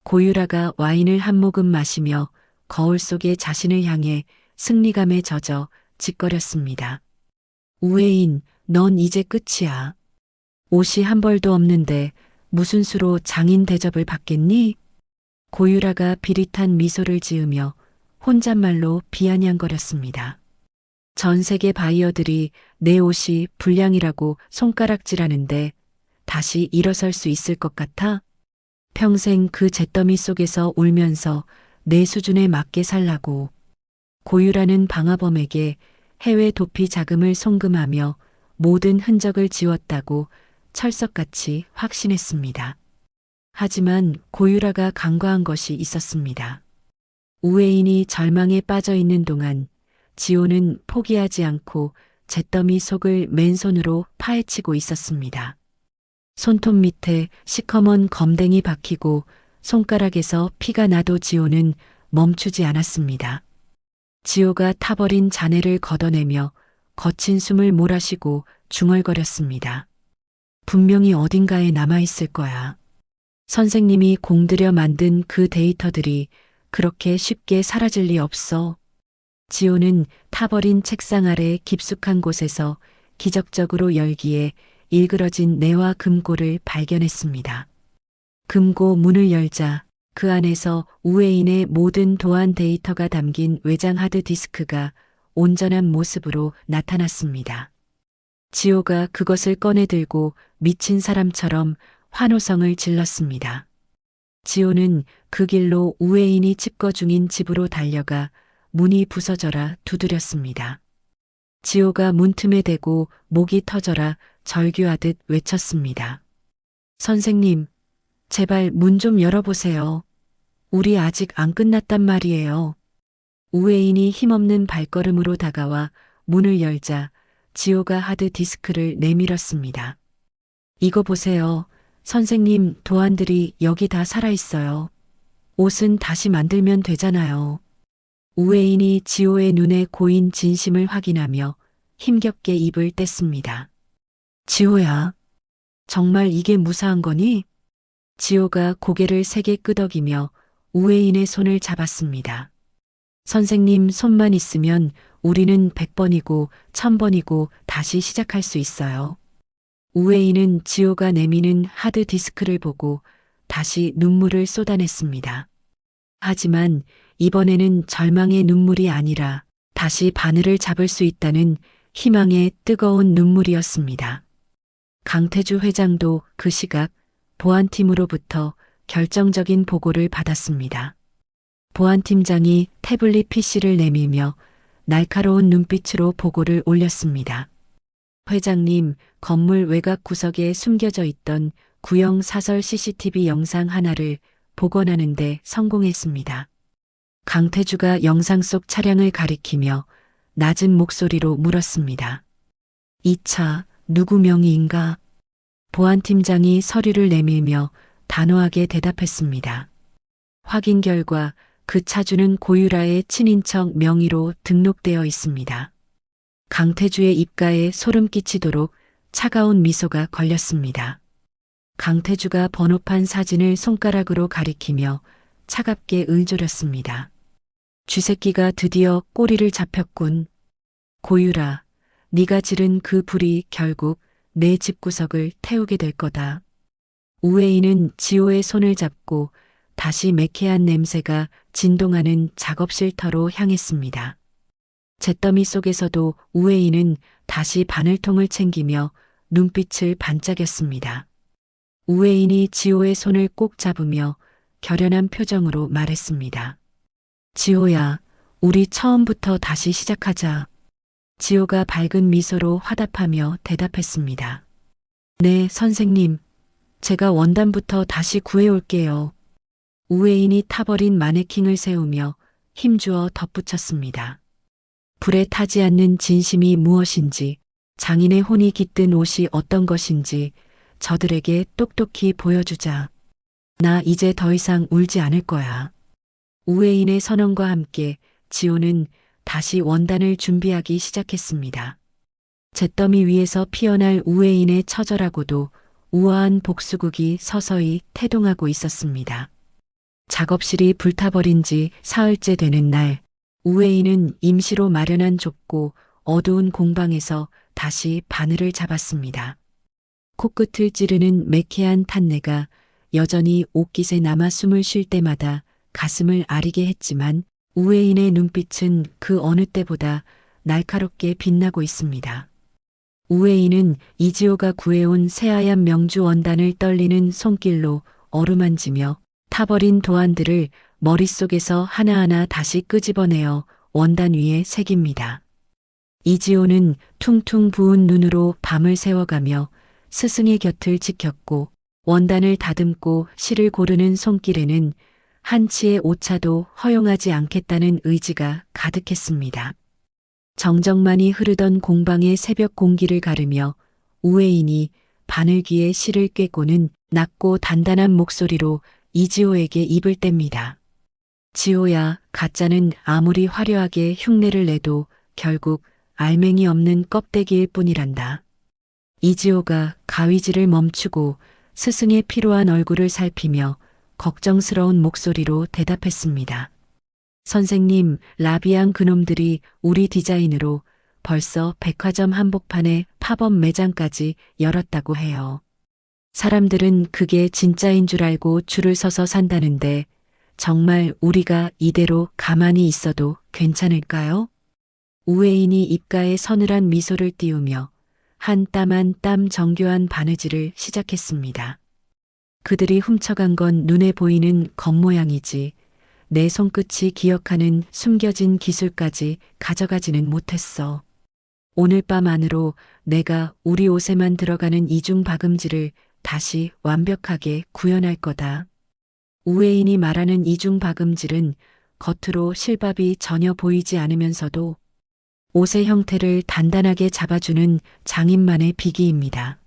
고유라가 와인을 한 모금 마시며 거울 속의 자신을 향해 승리감에 젖어 짓거렸습니다. 우회인, 넌 이제 끝이야. 옷이 한 벌도 없는데 무슨 수로 장인 대접을 받겠니? 고유라가 비릿한 미소를 지으며 혼잣말로 비아냥거렸습니다. 전 세계 바이어들이 내 옷이 불량이라고 손가락질하는데 다시 일어설 수 있을 것 같아? 평생 그 잿더미 속에서 울면서 내 수준에 맞게 살라고. 고유라는 방화범에게 해외 도피 자금을 송금하며 모든 흔적을 지웠다고 철석같이 확신했습니다. 하지만 고유라가 간과한 것이 있었습니다. 우회인이 절망에 빠져 있는 동안 지호는 포기하지 않고 잿더미 속을 맨손으로 파헤치고 있었습니다. 손톱 밑에 시커먼 검댕이 박히고 손가락에서 피가 나도 지호는 멈추지 않았습니다. 지호가 타버린 잔해를 걷어내며 거친 숨을 몰아쉬고 중얼거렸습니다. 분명히 어딘가에 남아있을 거야. 선생님이 공들여 만든 그 데이터들이 그렇게 쉽게 사라질 리 없어. 지호는 타버린 책상 아래 깊숙한 곳에서 기적적으로 열기에 일그러진 뇌와 금고를 발견했습니다. 금고 문을 열자 그 안에서 우회인의 모든 도안 데이터가 담긴 외장 하드디스크가 온전한 모습으로 나타났습니다. 지호가 그것을 꺼내 들고 미친 사람처럼 환호성을 질렀습니다. 지호는 그 길로 우회인이 집거 중인 집으로 달려가 문이 부서져라 두드렸습니다. 지호가 문틈에 대고 목이 터져라 절규하듯 외쳤습니다. 선생님, 제발 문 좀 열어보세요. 우리 아직 안 끝났단 말이에요. 우회인이 힘없는 발걸음으로 다가와 문을 열자 지호가 하드디스크를 내밀었습니다. 이거 보세요. 선생님, 도안들이 여기 다 살아있어요. 옷은 다시 만들면 되잖아요. 우회인이 지호의 눈에 고인 진심을 확인하며 힘겹게 입을 뗐습니다. 지호야, 정말 이게 무사한 거니? 지호가 고개를 세게 끄덕이며 우회인의 손을 잡았습니다. 선생님 손만 있으면 우리는 100번이고 1000번이고 다시 시작할 수 있어요. 우회인은 지호가 내미는 하드디스크를 보고 다시 눈물을 쏟아냈습니다. 하지만 이번에는 절망의 눈물이 아니라 다시 바늘을 잡을 수 있다는 희망의 뜨거운 눈물이었습니다. 강태주 회장도 그 시각 보안팀으로부터 결정적인 보고를 받았습니다. 보안팀장이 태블릿 PC를 내밀며 날카로운 눈빛으로 보고를 올렸습니다. 회장님, 건물 외곽 구석에 숨겨져 있던 구형 사설 CCTV 영상 하나를 복원하는데 성공했습니다. 강태주가 영상 속 차량을 가리키며 낮은 목소리로 물었습니다. 이 차 누구 명의인가? 보안팀장이 서류를 내밀며 단호하게 대답했습니다. 확인 결과 그 차주는 고유라의 친인척 명의로 등록되어 있습니다. 강태주의 입가에 소름 끼치도록 차가운 미소가 걸렸습니다. 강태주가 번호판 사진을 손가락으로 가리키며 차갑게 을조렸습니다. 쥐새끼가 드디어 꼬리를 잡혔군. 고유라, 네가 지른 그 불이 결국 내 집구석을 태우게 될 거다. 우회인은 지호의 손을 잡고 다시 매캐한 냄새가 진동하는 작업실터로 향했습니다. 잿더미 속에서도 우회인은 다시 바늘통을 챙기며 눈빛을 반짝였습니다. 우회인이 지호의 손을 꼭 잡으며 결연한 표정으로 말했습니다. 지호야, 우리 처음부터 다시 시작하자. 지호가 밝은 미소로 화답하며 대답했습니다. 네, 선생님. 제가 원단부터 다시 구해올게요. 우회인이 타버린 마네킹을 세우며 힘주어 덧붙였습니다. 불에 타지 않는 진심이 무엇인지, 장인의 혼이 깃든 옷이 어떤 것인지 저들에게 똑똑히 보여주자. 나 이제 더 이상 울지 않을 거야. 우회인의 선언과 함께 지호는 다시 원단을 준비하기 시작했습니다. 잿더미 위에서 피어날 우회인의 처절하고도 우아한 복수국이 서서히 태동하고 있었습니다. 작업실이 불타버린 지 사흘째 되는 날, 우회인은 임시로 마련한 좁고 어두운 공방에서 다시 바늘을 잡았습니다. 코끝을 찌르는 매캐한 탄내가 여전히 옷깃에 남아 숨을 쉴 때마다 가슴을 아리게 했지만 우회인의 눈빛은 그 어느 때보다 날카롭게 빛나고 있습니다. 우회인은 이지호가 구해온 새하얀 명주 원단을 떨리는 손길로 어루만지며 타버린 도안들을 머릿속에서 하나하나 다시 끄집어내어 원단 위에 새깁니다. 이지호는 퉁퉁 부은 눈으로 밤을 새워가며 스승의 곁을 지켰고 원단을 다듬고 실을 고르는 손길에는 한 치의 오차도 허용하지 않겠다는 의지가 가득했습니다. 정적만이 흐르던 공방의 새벽 공기를 가르며 우회인이 바늘귀에 실을 꿰고는 낮고 단단한 목소리로 이지호에게 입을 뗍니다. 지호야, 가짜는 아무리 화려하게 흉내를 내도 결국 알맹이 없는 껍데기일 뿐이란다. 이지호가 가위질을 멈추고 스승의 피로한 얼굴을 살피며 걱정스러운 목소리로 대답했습니다. 선생님, 라비앙 그놈들이 우리 디자인으로 벌써 백화점 한복판에 팝업 매장까지 열었다고 해요. 사람들은 그게 진짜인 줄 알고 줄을 서서 산다는데 정말 우리가 이대로 가만히 있어도 괜찮을까요? 우회인이 입가에 서늘한 미소를 띄우며 한 땀 한 땀 정교한 바느질을 시작했습니다. 그들이 훔쳐간 건 눈에 보이는 겉모양이지 내 손끝이 기억하는 숨겨진 기술까지 가져가지는 못했어. 오늘 밤 안으로 내가 우리 옷에만 들어가는 이중 박음질을 다시 완벽하게 구현할 거다. 우회인이 말하는 이중 박음질은 겉으로 실밥이 전혀 보이지 않으면서도 옷의 형태를 단단하게 잡아주는 장인만의 비기입니다.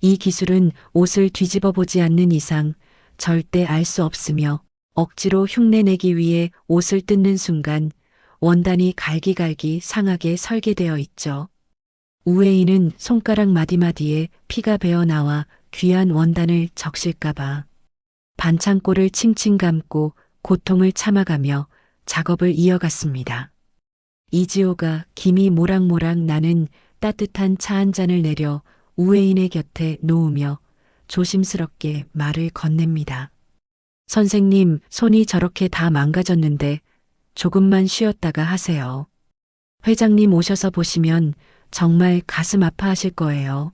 이 기술은 옷을 뒤집어 보지 않는 이상 절대 알 수 없으며 억지로 흉내내기 위해 옷을 뜯는 순간 원단이 갈기갈기 상하게 설계되어 있죠. 우회인은 손가락 마디마디에 피가 배어나와 귀한 원단을 적실까봐 반창고를 칭칭 감고 고통을 참아가며 작업을 이어갔습니다. 이지호가 김이 모락모락 나는 따뜻한 차 한 잔을 내려 우회인의 곁에 놓으며 조심스럽게 말을 건넵니다. 선생님, 손이 저렇게 다 망가졌는데 조금만 쉬었다가 하세요. 회장님 오셔서 보시면 정말 가슴 아파하실 거예요.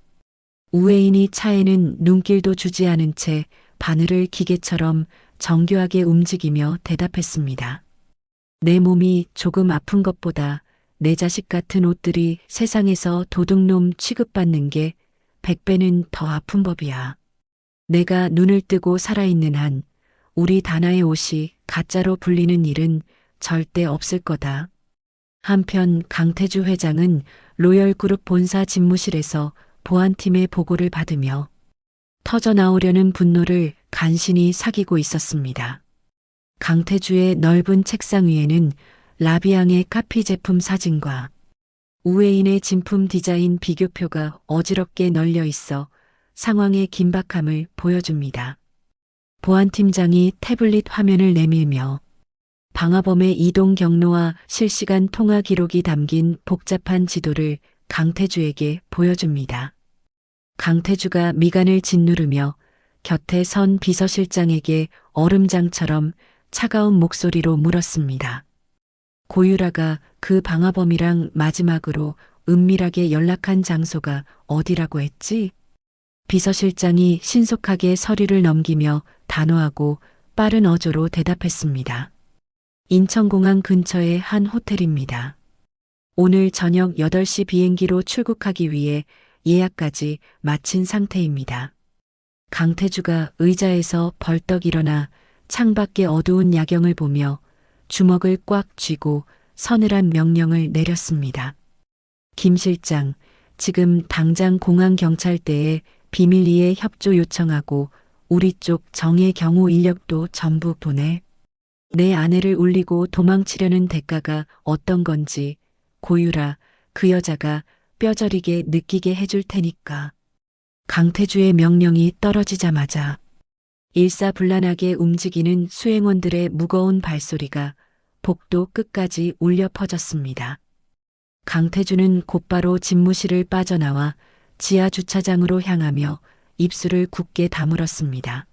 우회인이 차에는 눈길도 주지 않은 채 바늘을 기계처럼 정교하게 움직이며 대답했습니다. 내 몸이 조금 아픈 것보다 내 자식 같은 옷들이 세상에서 도둑놈 취급받는 게 100배는 더 아픈 법이야. 내가 눈을 뜨고 살아있는 한 우리 다나의 옷이 가짜로 불리는 일은 절대 없을 거다. 한편 강태주 회장은 로열그룹 본사 집무실에서 보안팀의 보고를 받으며 터져나오려는 분노를 간신히 사귀고 있었습니다. 강태주의 넓은 책상 위에는 라비앙의 카피 제품 사진과 우회인의 진품 디자인 비교표가 어지럽게 널려 있어 상황의 긴박함을 보여줍니다. 보안팀장이 태블릿 화면을 내밀며 방화범의 이동 경로와 실시간 통화 기록이 담긴 복잡한 지도를 강태주에게 보여줍니다. 강태주가 미간을 짓누르며 곁에 선 비서실장에게 얼음장처럼 차가운 목소리로 물었습니다. 고유라가 그 방화범이랑 마지막으로 은밀하게 연락한 장소가 어디라고 했지? 비서실장이 신속하게 서류를 넘기며 단호하고 빠른 어조로 대답했습니다. 인천공항 근처의 한 호텔입니다. 오늘 저녁 8시 비행기로 출국하기 위해 예약까지 마친 상태입니다. 강태주가 의자에서 벌떡 일어나 창밖의 어두운 야경을 보며 주먹을 꽉 쥐고 서늘한 명령을 내렸습니다. 김 실장, 지금 당장 공항경찰대에 비밀리에 협조 요청하고 우리 쪽 정예 경호 인력도 전부 보내. 내 아내를 울리고 도망치려는 대가가 어떤 건지 고유라, 그 여자가 뼈저리게 느끼게 해줄 테니까. 강태주의 명령이 떨어지자마자 일사불란하게 움직이는 수행원들의 무거운 발소리가 복도 끝까지 울려 퍼졌습니다. 강태주는 곧바로 집무실을 빠져나와 지하 주차장으로 향하며 입술을 굳게 다물었습니다.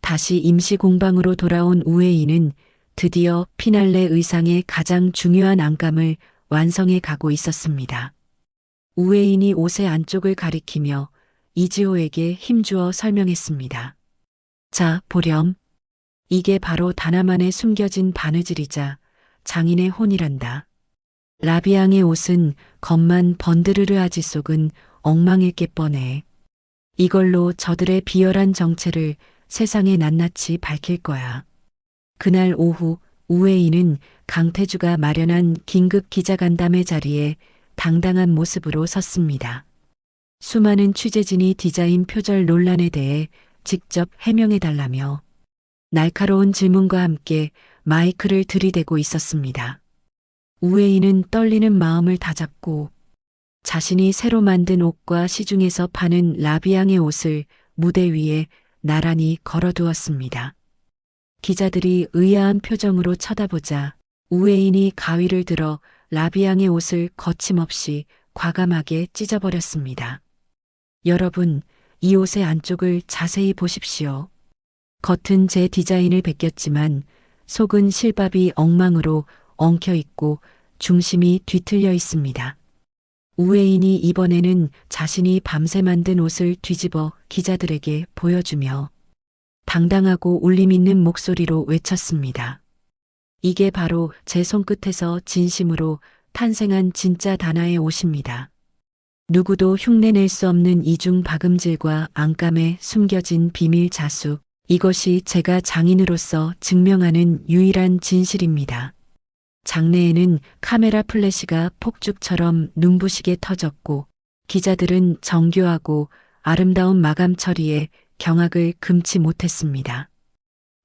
다시 임시 공방으로 돌아온 우회인은 드디어 피날레 의상의 가장 중요한 안감을 완성해 가고 있었습니다. 우회인이 옷의 안쪽을 가리키며 이지호에게 힘주어 설명했습니다. 자, 보렴. 이게 바로 다나만에 숨겨진 바느질이자 장인의 혼이란다. 라비앙의 옷은 겉만 번드르르하지 속은 엉망일 게 뻔해. 이걸로 저들의 비열한 정체를 세상에 낱낱이 밝힐 거야. 그날 오후 우웨이는 강태주가 마련한 긴급 기자간담회 자리에 당당한 모습으로 섰습니다. 수많은 취재진이 디자인 표절 논란에 대해 직접 해명해달라며 날카로운 질문과 함께 마이크를 들이대고 있었습니다. 우웨이는 떨리는 마음을 다잡고 자신이 새로 만든 옷과 시중에서 파는 라비앙의 옷을 무대 위에 나란히 걸어두었습니다. 기자들이 의아한 표정으로 쳐다보자 우웨인이 가위를 들어 라비앙의 옷을 거침없이 과감하게 찢어버렸습니다. 여러분, 이 옷의 안쪽을 자세히 보십시오. 겉은 제 디자인을 베꼈지만 속은 실밥이 엉망으로 엉켜 있고 중심이 뒤틀려 있습니다. 우웨인이 이번에는 자신이 밤새 만든 옷을 뒤집어 기자들에게 보여주며 당당하고 울림 있는 목소리로 외쳤습니다. 이게 바로 제 손끝에서 진심으로 탄생한 진짜 다나의 옷입니다. 누구도 흉내낼 수 없는 이중 박음질과 안감에 숨겨진 비밀 자수, 이것이 제가 장인으로서 증명하는 유일한 진실입니다. 장내에는 카메라 플래시가 폭죽처럼 눈부시게 터졌고 기자들은 정교하고 아름다운 마감 처리에 경악을 금치 못했습니다.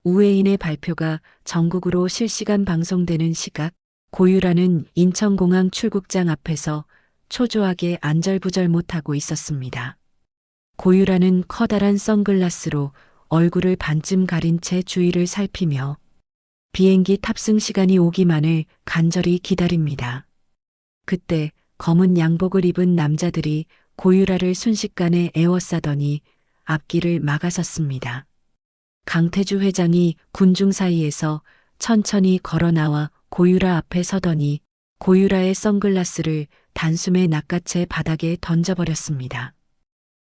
우웨인의 발표가 전국으로 실시간 방송되는 시각, 고유라는 인천공항 출국장 앞에서 초조하게 안절부절 못하고 있었습니다. 고유라는 커다란 선글라스로 얼굴을 반쯤 가린 채 주위를 살피며 비행기 탑승 시간이 오기만을 간절히 기다립니다. 그때 검은 양복을 입은 남자들이 고유라를 순식간에 에워싸더니 앞길을 막아섰습니다. 강태주 회장이 군중 사이에서 천천히 걸어 나와 고유라 앞에 서더니 고유라의 선글라스를 단숨에 낚아채 바닥에 던져버렸습니다.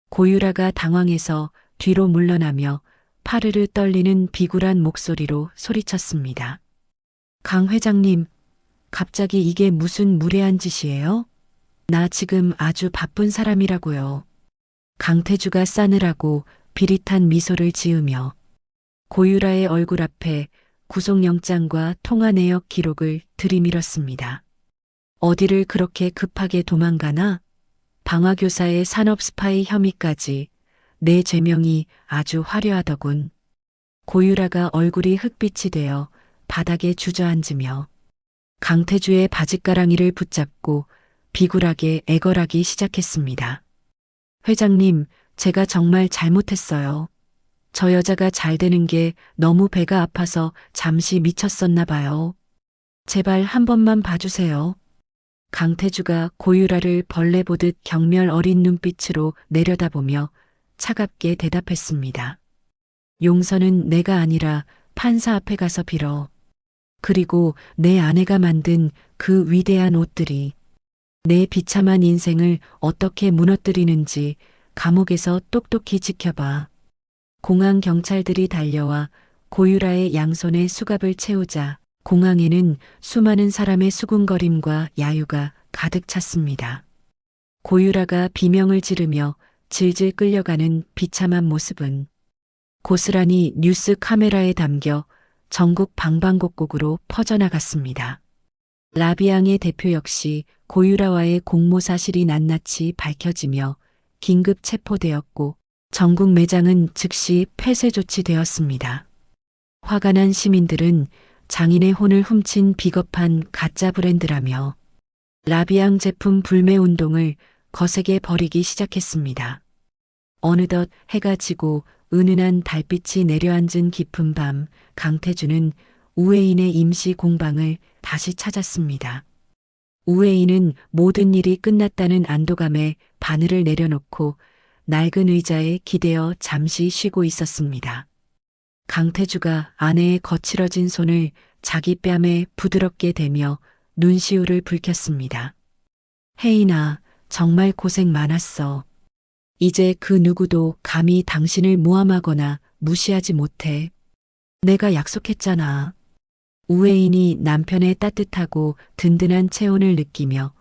고유라가 당황해서 뒤로 물러나며 파르르 떨리는 비굴한 목소리로 소리쳤습니다. 강 회장님, 갑자기 이게 무슨 무례한 짓이에요? 나 지금 아주 바쁜 사람이라고요. 강태주가 싸늘하고 비릿한 미소를 지으며 고유라의 얼굴 앞에 구속영장과 통화 내역 기록을 들이밀었습니다. 어디를 그렇게 급하게 도망가나? 방화교사의 산업 스파이 혐의까지 내 죄명이 아주 화려하더군. 고유라가 얼굴이 흑빛이 되어 바닥에 주저앉으며 강태주의 바짓가랑이를 붙잡고 비굴하게 애걸하기 시작했습니다. 회장님, 제가 정말 잘못했어요. 저 여자가 잘 되는 게 너무 배가 아파서 잠시 미쳤었나 봐요. 제발 한 번만 봐주세요. 강태주가 고유라를 벌레 보듯 경멸 어린 눈빛으로 내려다보며 차갑게 대답했습니다. 용서는 내가 아니라 판사 앞에 가서 빌어. 그리고 내 아내가 만든 그 위대한 옷들이 내 비참한 인생을 어떻게 무너뜨리는지 감옥에서 똑똑히 지켜봐. 공항 경찰들이 달려와 고유라의 양손에 수갑을 채우자 공항에는 수많은 사람의 수군거림과 야유가 가득 찼습니다. 고유라가 비명을 지르며 질질 끌려가는 비참한 모습은 고스란히 뉴스 카메라에 담겨 전국 방방곡곡으로 퍼져나갔습니다. 라비앙의 대표 역시 고유라와의 공모 사실이 낱낱이 밝혀지며 긴급 체포되었고 전국 매장은 즉시 폐쇄 조치되었습니다. 화가 난 시민들은 장인의 혼을 훔친 비겁한 가짜 브랜드라며 라비앙 제품 불매 운동을 거세게 벌이기 시작했습니다. 어느덧 해가 지고 은은한 달빛이 내려앉은 깊은 밤, 강태주는 우웨인의 임시 공방을 다시 찾았습니다. 우웨인은 모든 일이 끝났다는 안도감에 바늘을 내려놓고 낡은 의자에 기대어 잠시 쉬고 있었습니다. 강태주가 아내의 거칠어진 손을 자기 뺨에 부드럽게 대며 눈시울을 붉혔습니다. 혜인아, 정말 고생 많았어. 이제 그 누구도 감히 당신을 모함하거나 무시하지 못해. 내가 약속했잖아. 우혜인이 남편의 따뜻하고 든든한 체온을 느끼며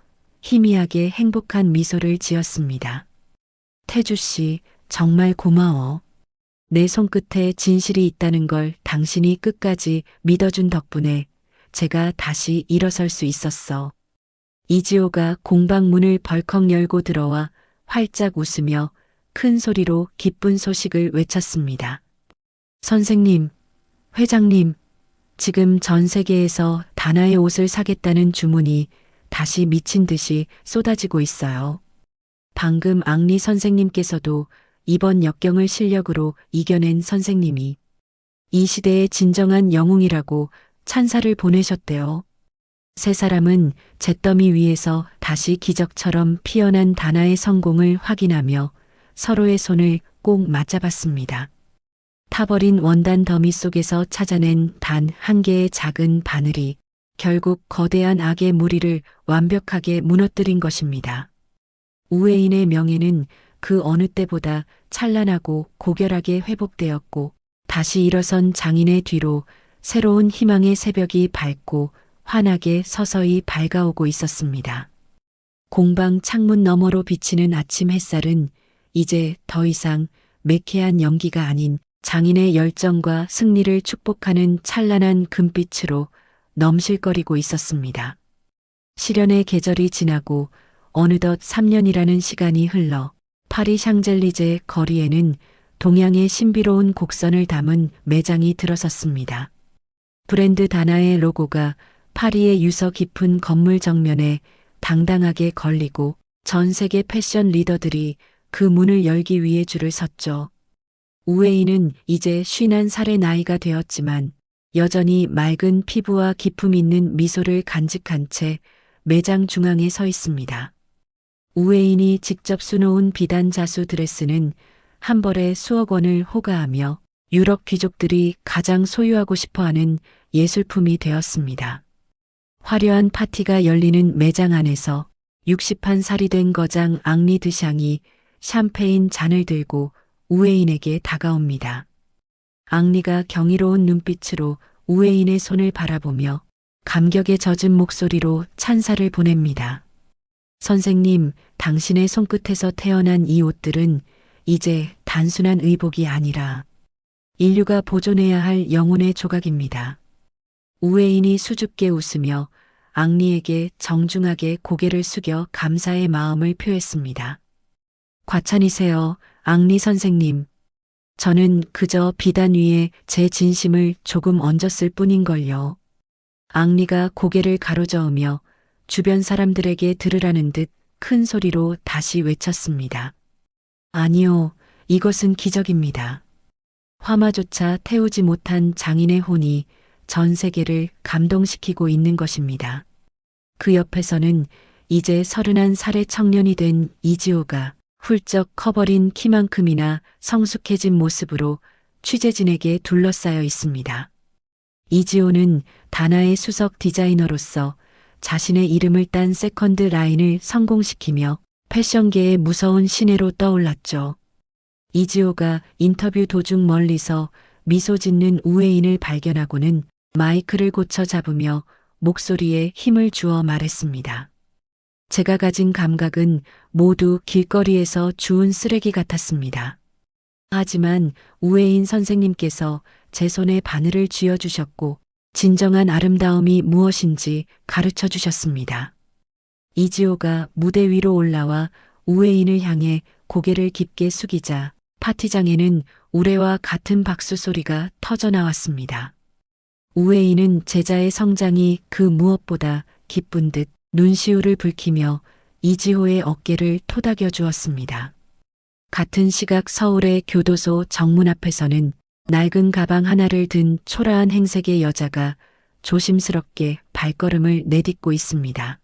희미하게 행복한 미소를 지었습니다. 태주 씨, 정말 고마워. 내 손끝에 진실이 있다는 걸 당신이 끝까지 믿어준 덕분에 제가 다시 일어설 수 있었어. 이지호가 공방문을 벌컥 열고 들어와 활짝 웃으며 큰 소리로 기쁜 소식을 외쳤습니다. 선생님, 회장님, 지금 전 세계에서 다나의 옷을 사겠다는 주문이 다시 미친 듯이 쏟아지고 있어요. 방금 앙리 선생님께서도 이번 역경을 실력으로 이겨낸 선생님이 이 시대의 진정한 영웅이라고 찬사를 보내셨대요. 세 사람은 잿더미 위에서 다시 기적처럼 피어난 다나의 성공을 확인하며 서로의 손을 꼭 맞잡았습니다. 타버린 원단 더미 속에서 찾아낸 단 한 개의 작은 바늘이 결국 거대한 악의 무리를 완벽하게 무너뜨린 것입니다. 우혜인의 명예는 그 어느 때보다 찬란하고 고결하게 회복되었고 다시 일어선 장인의 뒤로 새로운 희망의 새벽이 밝고 환하게 서서히 밝아오고 있었습니다. 공방 창문 너머로 비치는 아침 햇살은 이제 더 이상 매캐한 연기가 아닌 장인의 열정과 승리를 축복하는 찬란한 금빛으로 넘실거리고 있었습니다. 시련의 계절이 지나고 어느덧 3년이라는 시간이 흘러 파리 샹젤리제 거리에는 동양의 신비로운 곡선을 담은 매장이 들어섰습니다. 브랜드 다나의 로고가 파리의 유서 깊은 건물 정면에 당당하게 걸리고 전 세계 패션 리더들이 그 문을 열기 위해 줄을 섰죠. 우혜인은 이제 51살의 나이가 되었지만 여전히 맑은 피부와 기품 있는 미소를 간직한 채 매장 중앙에 서 있습니다. 우혜인이 직접 수놓은 비단 자수 드레스는 한 벌에 수억 원을 호가하며 유럽 귀족들이 가장 소유하고 싶어하는 예술품이 되었습니다. 화려한 파티가 열리는 매장 안에서 61살이 된 거장 앙리 드샹이 샴페인 잔을 들고 우혜인에게 다가옵니다. 앙리가 경이로운 눈빛으로 우혜인의 손을 바라보며 감격에 젖은 목소리로 찬사를 보냅니다. 선생님, 당신의 손끝에서 태어난 이 옷들은 이제 단순한 의복이 아니라 인류가 보존해야 할 영혼의 조각입니다. 우혜인이 수줍게 웃으며 앙리에게 정중하게 고개를 숙여 감사의 마음을 표했습니다. 과찬이세요, 앙리 선생님. 저는 그저 비단 위에 제 진심을 조금 얹었을 뿐인걸요. 앙리가 고개를 가로저으며 주변 사람들에게 들으라는 듯 큰 소리로 다시 외쳤습니다. 아니요, 이것은 기적입니다. 화마조차 태우지 못한 장인의 혼이 전 세계를 감동시키고 있는 것입니다. 그 옆에서는 이제 31살의 청년이 된 이지호가 훌쩍 커버린 키만큼이나 성숙해진 모습으로 취재진에게 둘러싸여 있습니다. 이지호는 다나의 수석 디자이너로서 자신의 이름을 딴 세컨드 라인을 성공시키며 패션계의 무서운 신예로 떠올랐죠. 이지호가 인터뷰 도중 멀리서 미소 짓는 우혜인을 발견하고는 마이크를 고쳐 잡으며 목소리에 힘을 주어 말했습니다. 제가 가진 감각은 모두 길거리에서 주운 쓰레기 같았습니다. 하지만 우혜인 선생님께서 제 손에 바늘을 쥐어주셨고 진정한 아름다움이 무엇인지 가르쳐 주셨습니다. 이지호가 무대 위로 올라와 우혜인을 향해 고개를 깊게 숙이자 파티장에는 우레와 같은 박수 소리가 터져 나왔습니다. 우혜인은 제자의 성장이 그 무엇보다 기쁜 듯 눈시울을 붉히며 이지호의 어깨를 토닥여 주었습니다. 같은 시각 서울의 교도소 정문 앞에서는 낡은 가방 하나를 든 초라한 행색의 여자가 조심스럽게 발걸음을 내딛고 있습니다.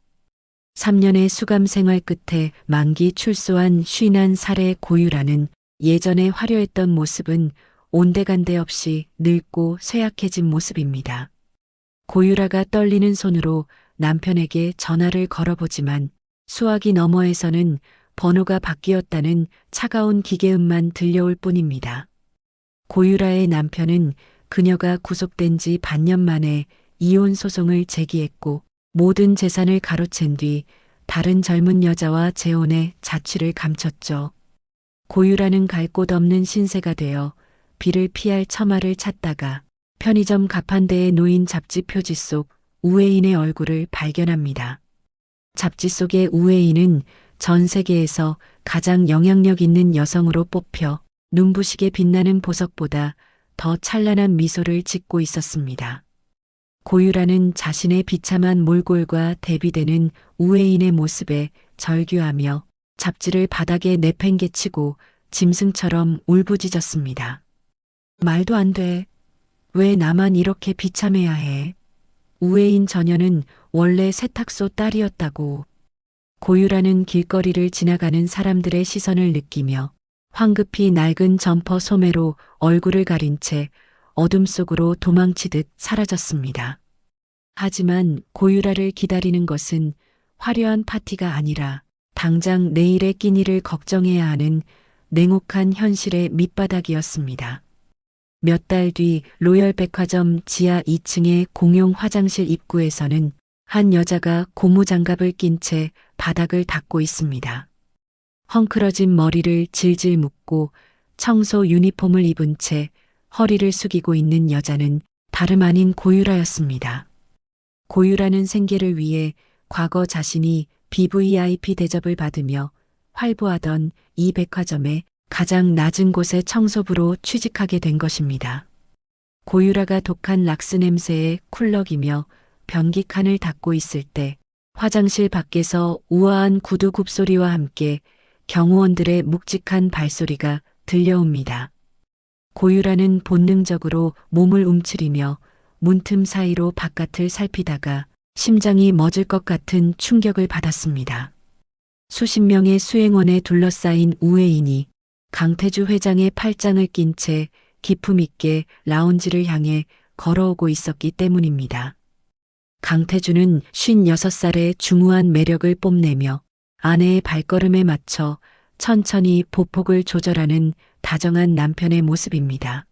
3년의 수감 생활 끝에 만기 출소한 51살의 고유라는 예전에 화려했던 모습은 온데간데 없이 늙고 쇠약해진 모습입니다. 고유라가 떨리는 손으로 남편에게 전화를 걸어보지만 수화기 너머에서는 번호가 바뀌었다는 차가운 기계음만 들려올 뿐입니다. 고유라의 남편은 그녀가 구속된 지 반년 만에 이혼 소송을 제기했고 모든 재산을 가로챈 뒤 다른 젊은 여자와 재혼해 자취를 감췄죠. 고유라는 갈 곳 없는 신세가 되어 비를 피할 처마를 찾다가 편의점 가판대에 놓인 잡지 표지 속 우회인의 얼굴을 발견합니다. 잡지 속의 우회인은 전 세계에서 가장 영향력 있는 여성으로 뽑혀 눈부시게 빛나는 보석보다 더 찬란한 미소를 짓고 있었습니다. 고유라는 자신의 비참한 몰골과 대비되는 우회인의 모습에 절규하며 잡지를 바닥에 내팽개치고 짐승처럼 울부짖었습니다. 말도 안 돼. 왜 나만 이렇게 비참해야 해? 우회인 저녀는 원래 세탁소 딸이었다고. 고유라는 길거리를 지나가는 사람들의 시선을 느끼며 황급히 낡은 점퍼 소매로 얼굴을 가린 채 어둠 속으로 도망치듯 사라졌습니다. 하지만 고유라를 기다리는 것은 화려한 파티가 아니라 당장 내일의 끼니를 걱정해야 하는 냉혹한 현실의 밑바닥이었습니다. 몇 달 뒤 로열 백화점 지하 2층의 공용 화장실 입구에서는 한 여자가 고무장갑을 낀 채 바닥을 닦고 있습니다. 헝클어진 머리를 질질 묶고 청소 유니폼을 입은 채 허리를 숙이고 있는 여자는 다름 아닌 고유라였습니다. 고유라는 생계를 위해 과거 자신이 BVIP 대접을 받으며 활보하던 이 백화점의 가장 낮은 곳의 청소부로 취직하게 된 것입니다. 고유라가 독한 락스 냄새에 쿨럭이며 변기칸을 닦고 있을 때 화장실 밖에서 우아한 구두 굽소리와 함께 경호원들의 묵직한 발소리가 들려옵니다. 고유라는 본능적으로 몸을 움츠리며 문틈 사이로 바깥을 살피다가 심장이 멎을 것 같은 충격을 받았습니다. 수십 명의 수행원에 둘러싸인 우회인이 강태주 회장의 팔짱을 낀 채 기품 있게 라운지를 향해 걸어오고 있었기 때문입니다. 강태주는 56살의 중후한 매력을 뽐내며 아내의 발걸음에 맞춰 천천히 보폭을 조절하는 다정한 남편의 모습입니다.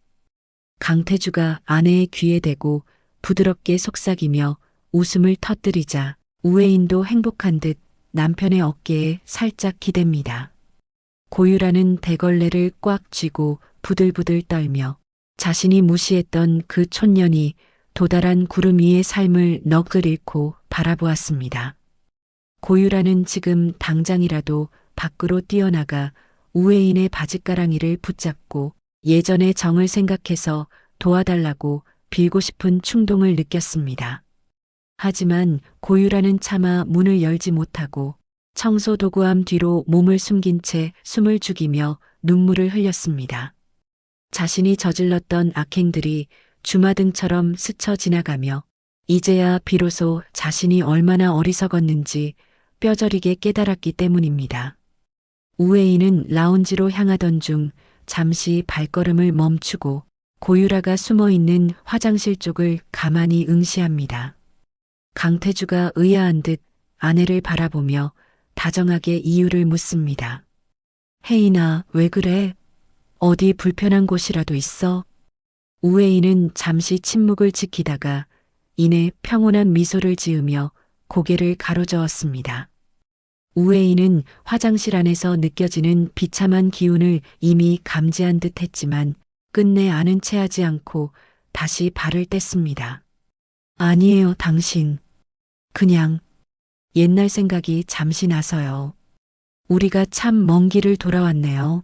강태주가 아내의 귀에 대고 부드럽게 속삭이며 웃음을 터뜨리자 우회인도 행복한 듯 남편의 어깨에 살짝 기댑니다. 고유라는 대걸레를 꽉 쥐고 부들부들 떨며 자신이 무시했던 그 촌년이 도달한 구름 위의 삶을 넋을 잃고 바라보았습니다. 고유라는 지금 당장이라도 밖으로 뛰어나가 우회인의 바짓가랑이를 붙잡고 예전의 정을 생각해서 도와달라고 빌고 싶은 충동을 느꼈습니다. 하지만 고유라는 차마 문을 열지 못하고 청소 도구함 뒤로 몸을 숨긴 채 숨을 죽이며 눈물을 흘렸습니다. 자신이 저질렀던 악행들이 주마등처럼 스쳐 지나가며 이제야 비로소 자신이 얼마나 어리석었는지 뼈저리게 깨달았기 때문입니다. 우회인은 라운지로 향하던 중 잠시 발걸음을 멈추고 고유라가 숨어있는 화장실 쪽을 가만히 응시합니다. 강태주가 의아한 듯 아내를 바라보며 다정하게 이유를 묻습니다. 혜인아, 왜 그래? 어디 불편한 곳이라도 있어? 우회인은 잠시 침묵을 지키다가 이내 평온한 미소를 지으며 고개를 가로저었습니다. 우회인은 화장실 안에서 느껴지는 비참한 기운을 이미 감지한 듯 했지만 끝내 아는 체 하지 않고 다시 발을 뗐습니다. 아니에요, 당신. 그냥 옛날 생각이 잠시 나서요. 우리가 참 먼 길을 돌아왔네요.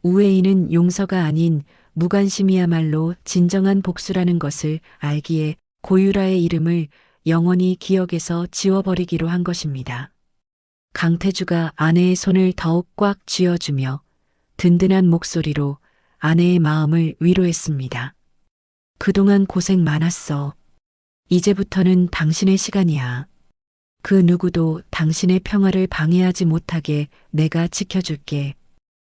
우회인은 용서가 아닌 무관심이야말로 진정한 복수라는 것을 알기에 고유라의 이름을 영원히 기억에서 지워버리기로 한 것입니다. 강태주가 아내의 손을 더욱 꽉 쥐어주며 든든한 목소리로 아내의 마음을 위로했습니다. 그동안 고생 많았어. 이제부터는 당신의 시간이야. 그 누구도 당신의 평화를 방해하지 못하게 내가 지켜줄게.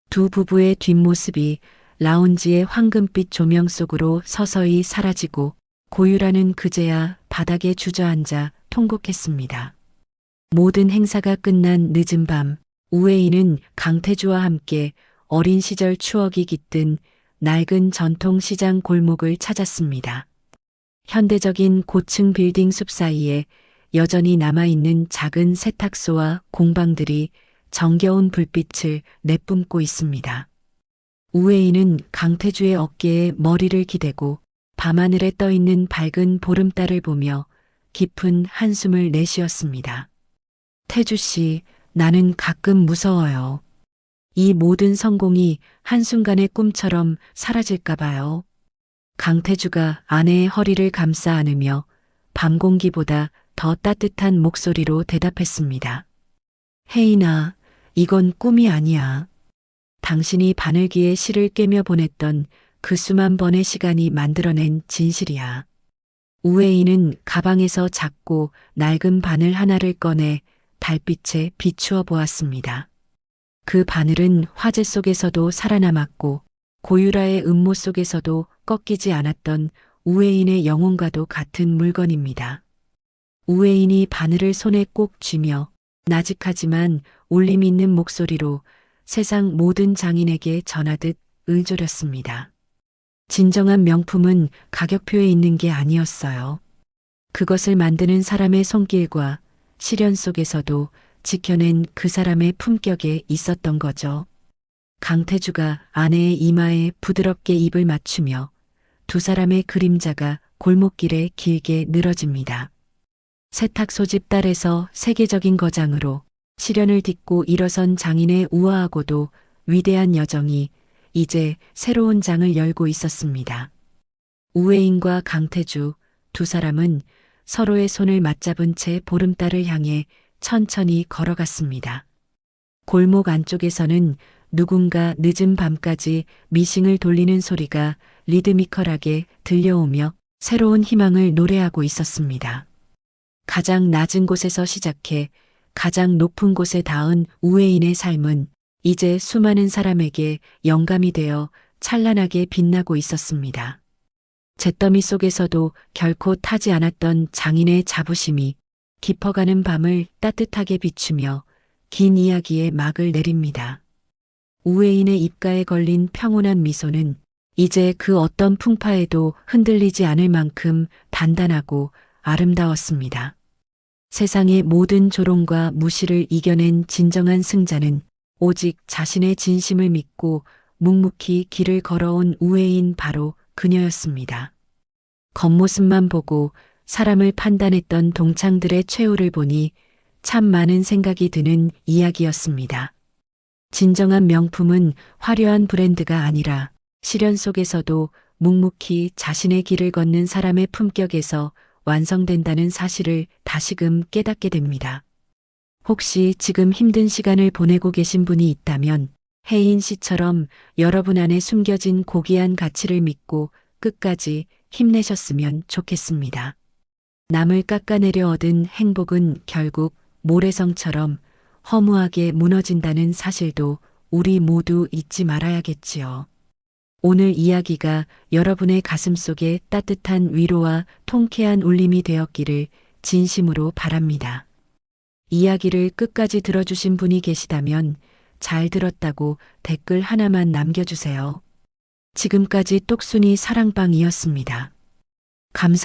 두 부부의 뒷모습이 라운지의 황금빛 조명 속으로 서서히 사라지고 고유라는 그제야 바닥에 주저앉아 통곡했습니다. 모든 행사가 끝난 늦은 밤, 우회인은 강태주와 함께 어린 시절 추억이 깃든 낡은 전통시장 골목을 찾았습니다. 현대적인 고층 빌딩 숲 사이에 여전히 남아있는 작은 세탁소와 공방들이 정겨운 불빛을 내뿜고 있습니다. 우회인은 강태주의 어깨에 머리를 기대고 밤하늘에 떠있는 밝은 보름달을 보며 깊은 한숨을 내쉬었습니다. 태주 씨, 나는 가끔 무서워요. 이 모든 성공이 한순간의 꿈처럼 사라질까 봐요. 강태주가 아내의 허리를 감싸 안으며 밤 공기보다 더 따뜻한 목소리로 대답했습니다. 혜인아, 이건 꿈이 아니야. 당신이 바늘기에 실을 꿰며 보냈던 그 수만 번의 시간이 만들어낸 진실이야. 우회인은 가방에서 작고 낡은 바늘 하나를 꺼내 달빛에 비추어 보았습니다. 그 바늘은 화재 속에서도 살아남았고 고유라의 음모 속에서도 꺾이지 않았던 우회인의 영혼과도 같은 물건입니다. 우회인이 바늘을 손에 꼭 쥐며 나직하지만 울림 있는 목소리로 세상 모든 장인에게 전하듯 을조렸습니다. 진정한 명품은 가격표에 있는 게 아니었어요. 그것을 만드는 사람의 손길과 시련 속에서도 지켜낸 그 사람의 품격에 있었던 거죠. 강태주가 아내의 이마에 부드럽게 입을 맞추며 두 사람의 그림자가 골목길에 길게 늘어집니다. 세탁소 집 딸에서 세계적인 거장으로 시련을 딛고 일어선 장인의 우아하고도 위대한 여정이 이제 새로운 장을 열고 있었습니다. 우회인과 강태주 두 사람은 서로의 손을 맞잡은 채 보름달을 향해 천천히 걸어갔습니다. 골목 안쪽에서는 누군가 늦은 밤까지 미싱을 돌리는 소리가 리드미컬하게 들려오며 새로운 희망을 노래하고 있었습니다. 가장 낮은 곳에서 시작해 가장 높은 곳에 닿은 우회인의 삶은 이제 수많은 사람에게 영감이 되어 찬란하게 빛나고 있었습니다. 잿더미 속에서도 결코 타지 않았던 장인의 자부심이 깊어가는 밤을 따뜻하게 비추며 긴 이야기에 막을 내립니다. 우회인의 입가에 걸린 평온한 미소는 이제 그 어떤 풍파에도 흔들리지 않을 만큼 단단하고 아름다웠습니다. 세상의 모든 조롱과 무시를 이겨낸 진정한 승자는 오직 자신의 진심을 믿고 묵묵히 길을 걸어온 우회인 바로 그녀였습니다. 겉모습만 보고 사람을 판단했던 동창들의 최후를 보니 참 많은 생각이 드는 이야기였습니다. 진정한 명품은 화려한 브랜드가 아니라 시련 속에서도 묵묵히 자신의 길을 걷는 사람의 품격에서 완성된다는 사실을 다시금 깨닫게 됩니다. 혹시 지금 힘든 시간을 보내고 계신 분이 있다면 혜인 씨처럼 여러분 안에 숨겨진 고귀한 가치를 믿고 끝까지 힘내셨으면 좋겠습니다. 남을 깎아내려 얻은 행복은 결국 모래성처럼 허무하게 무너진다는 사실도 우리 모두 잊지 말아야겠지요. 오늘 이야기가 여러분의 가슴속에 따뜻한 위로와 통쾌한 울림이 되었기를 진심으로 바랍니다. 이야기를 끝까지 들어주신 분이 계시다면 잘 들었다고 댓글 하나만 남겨주세요. 지금까지 똑순이 사랑방이었습니다. 감사합니다.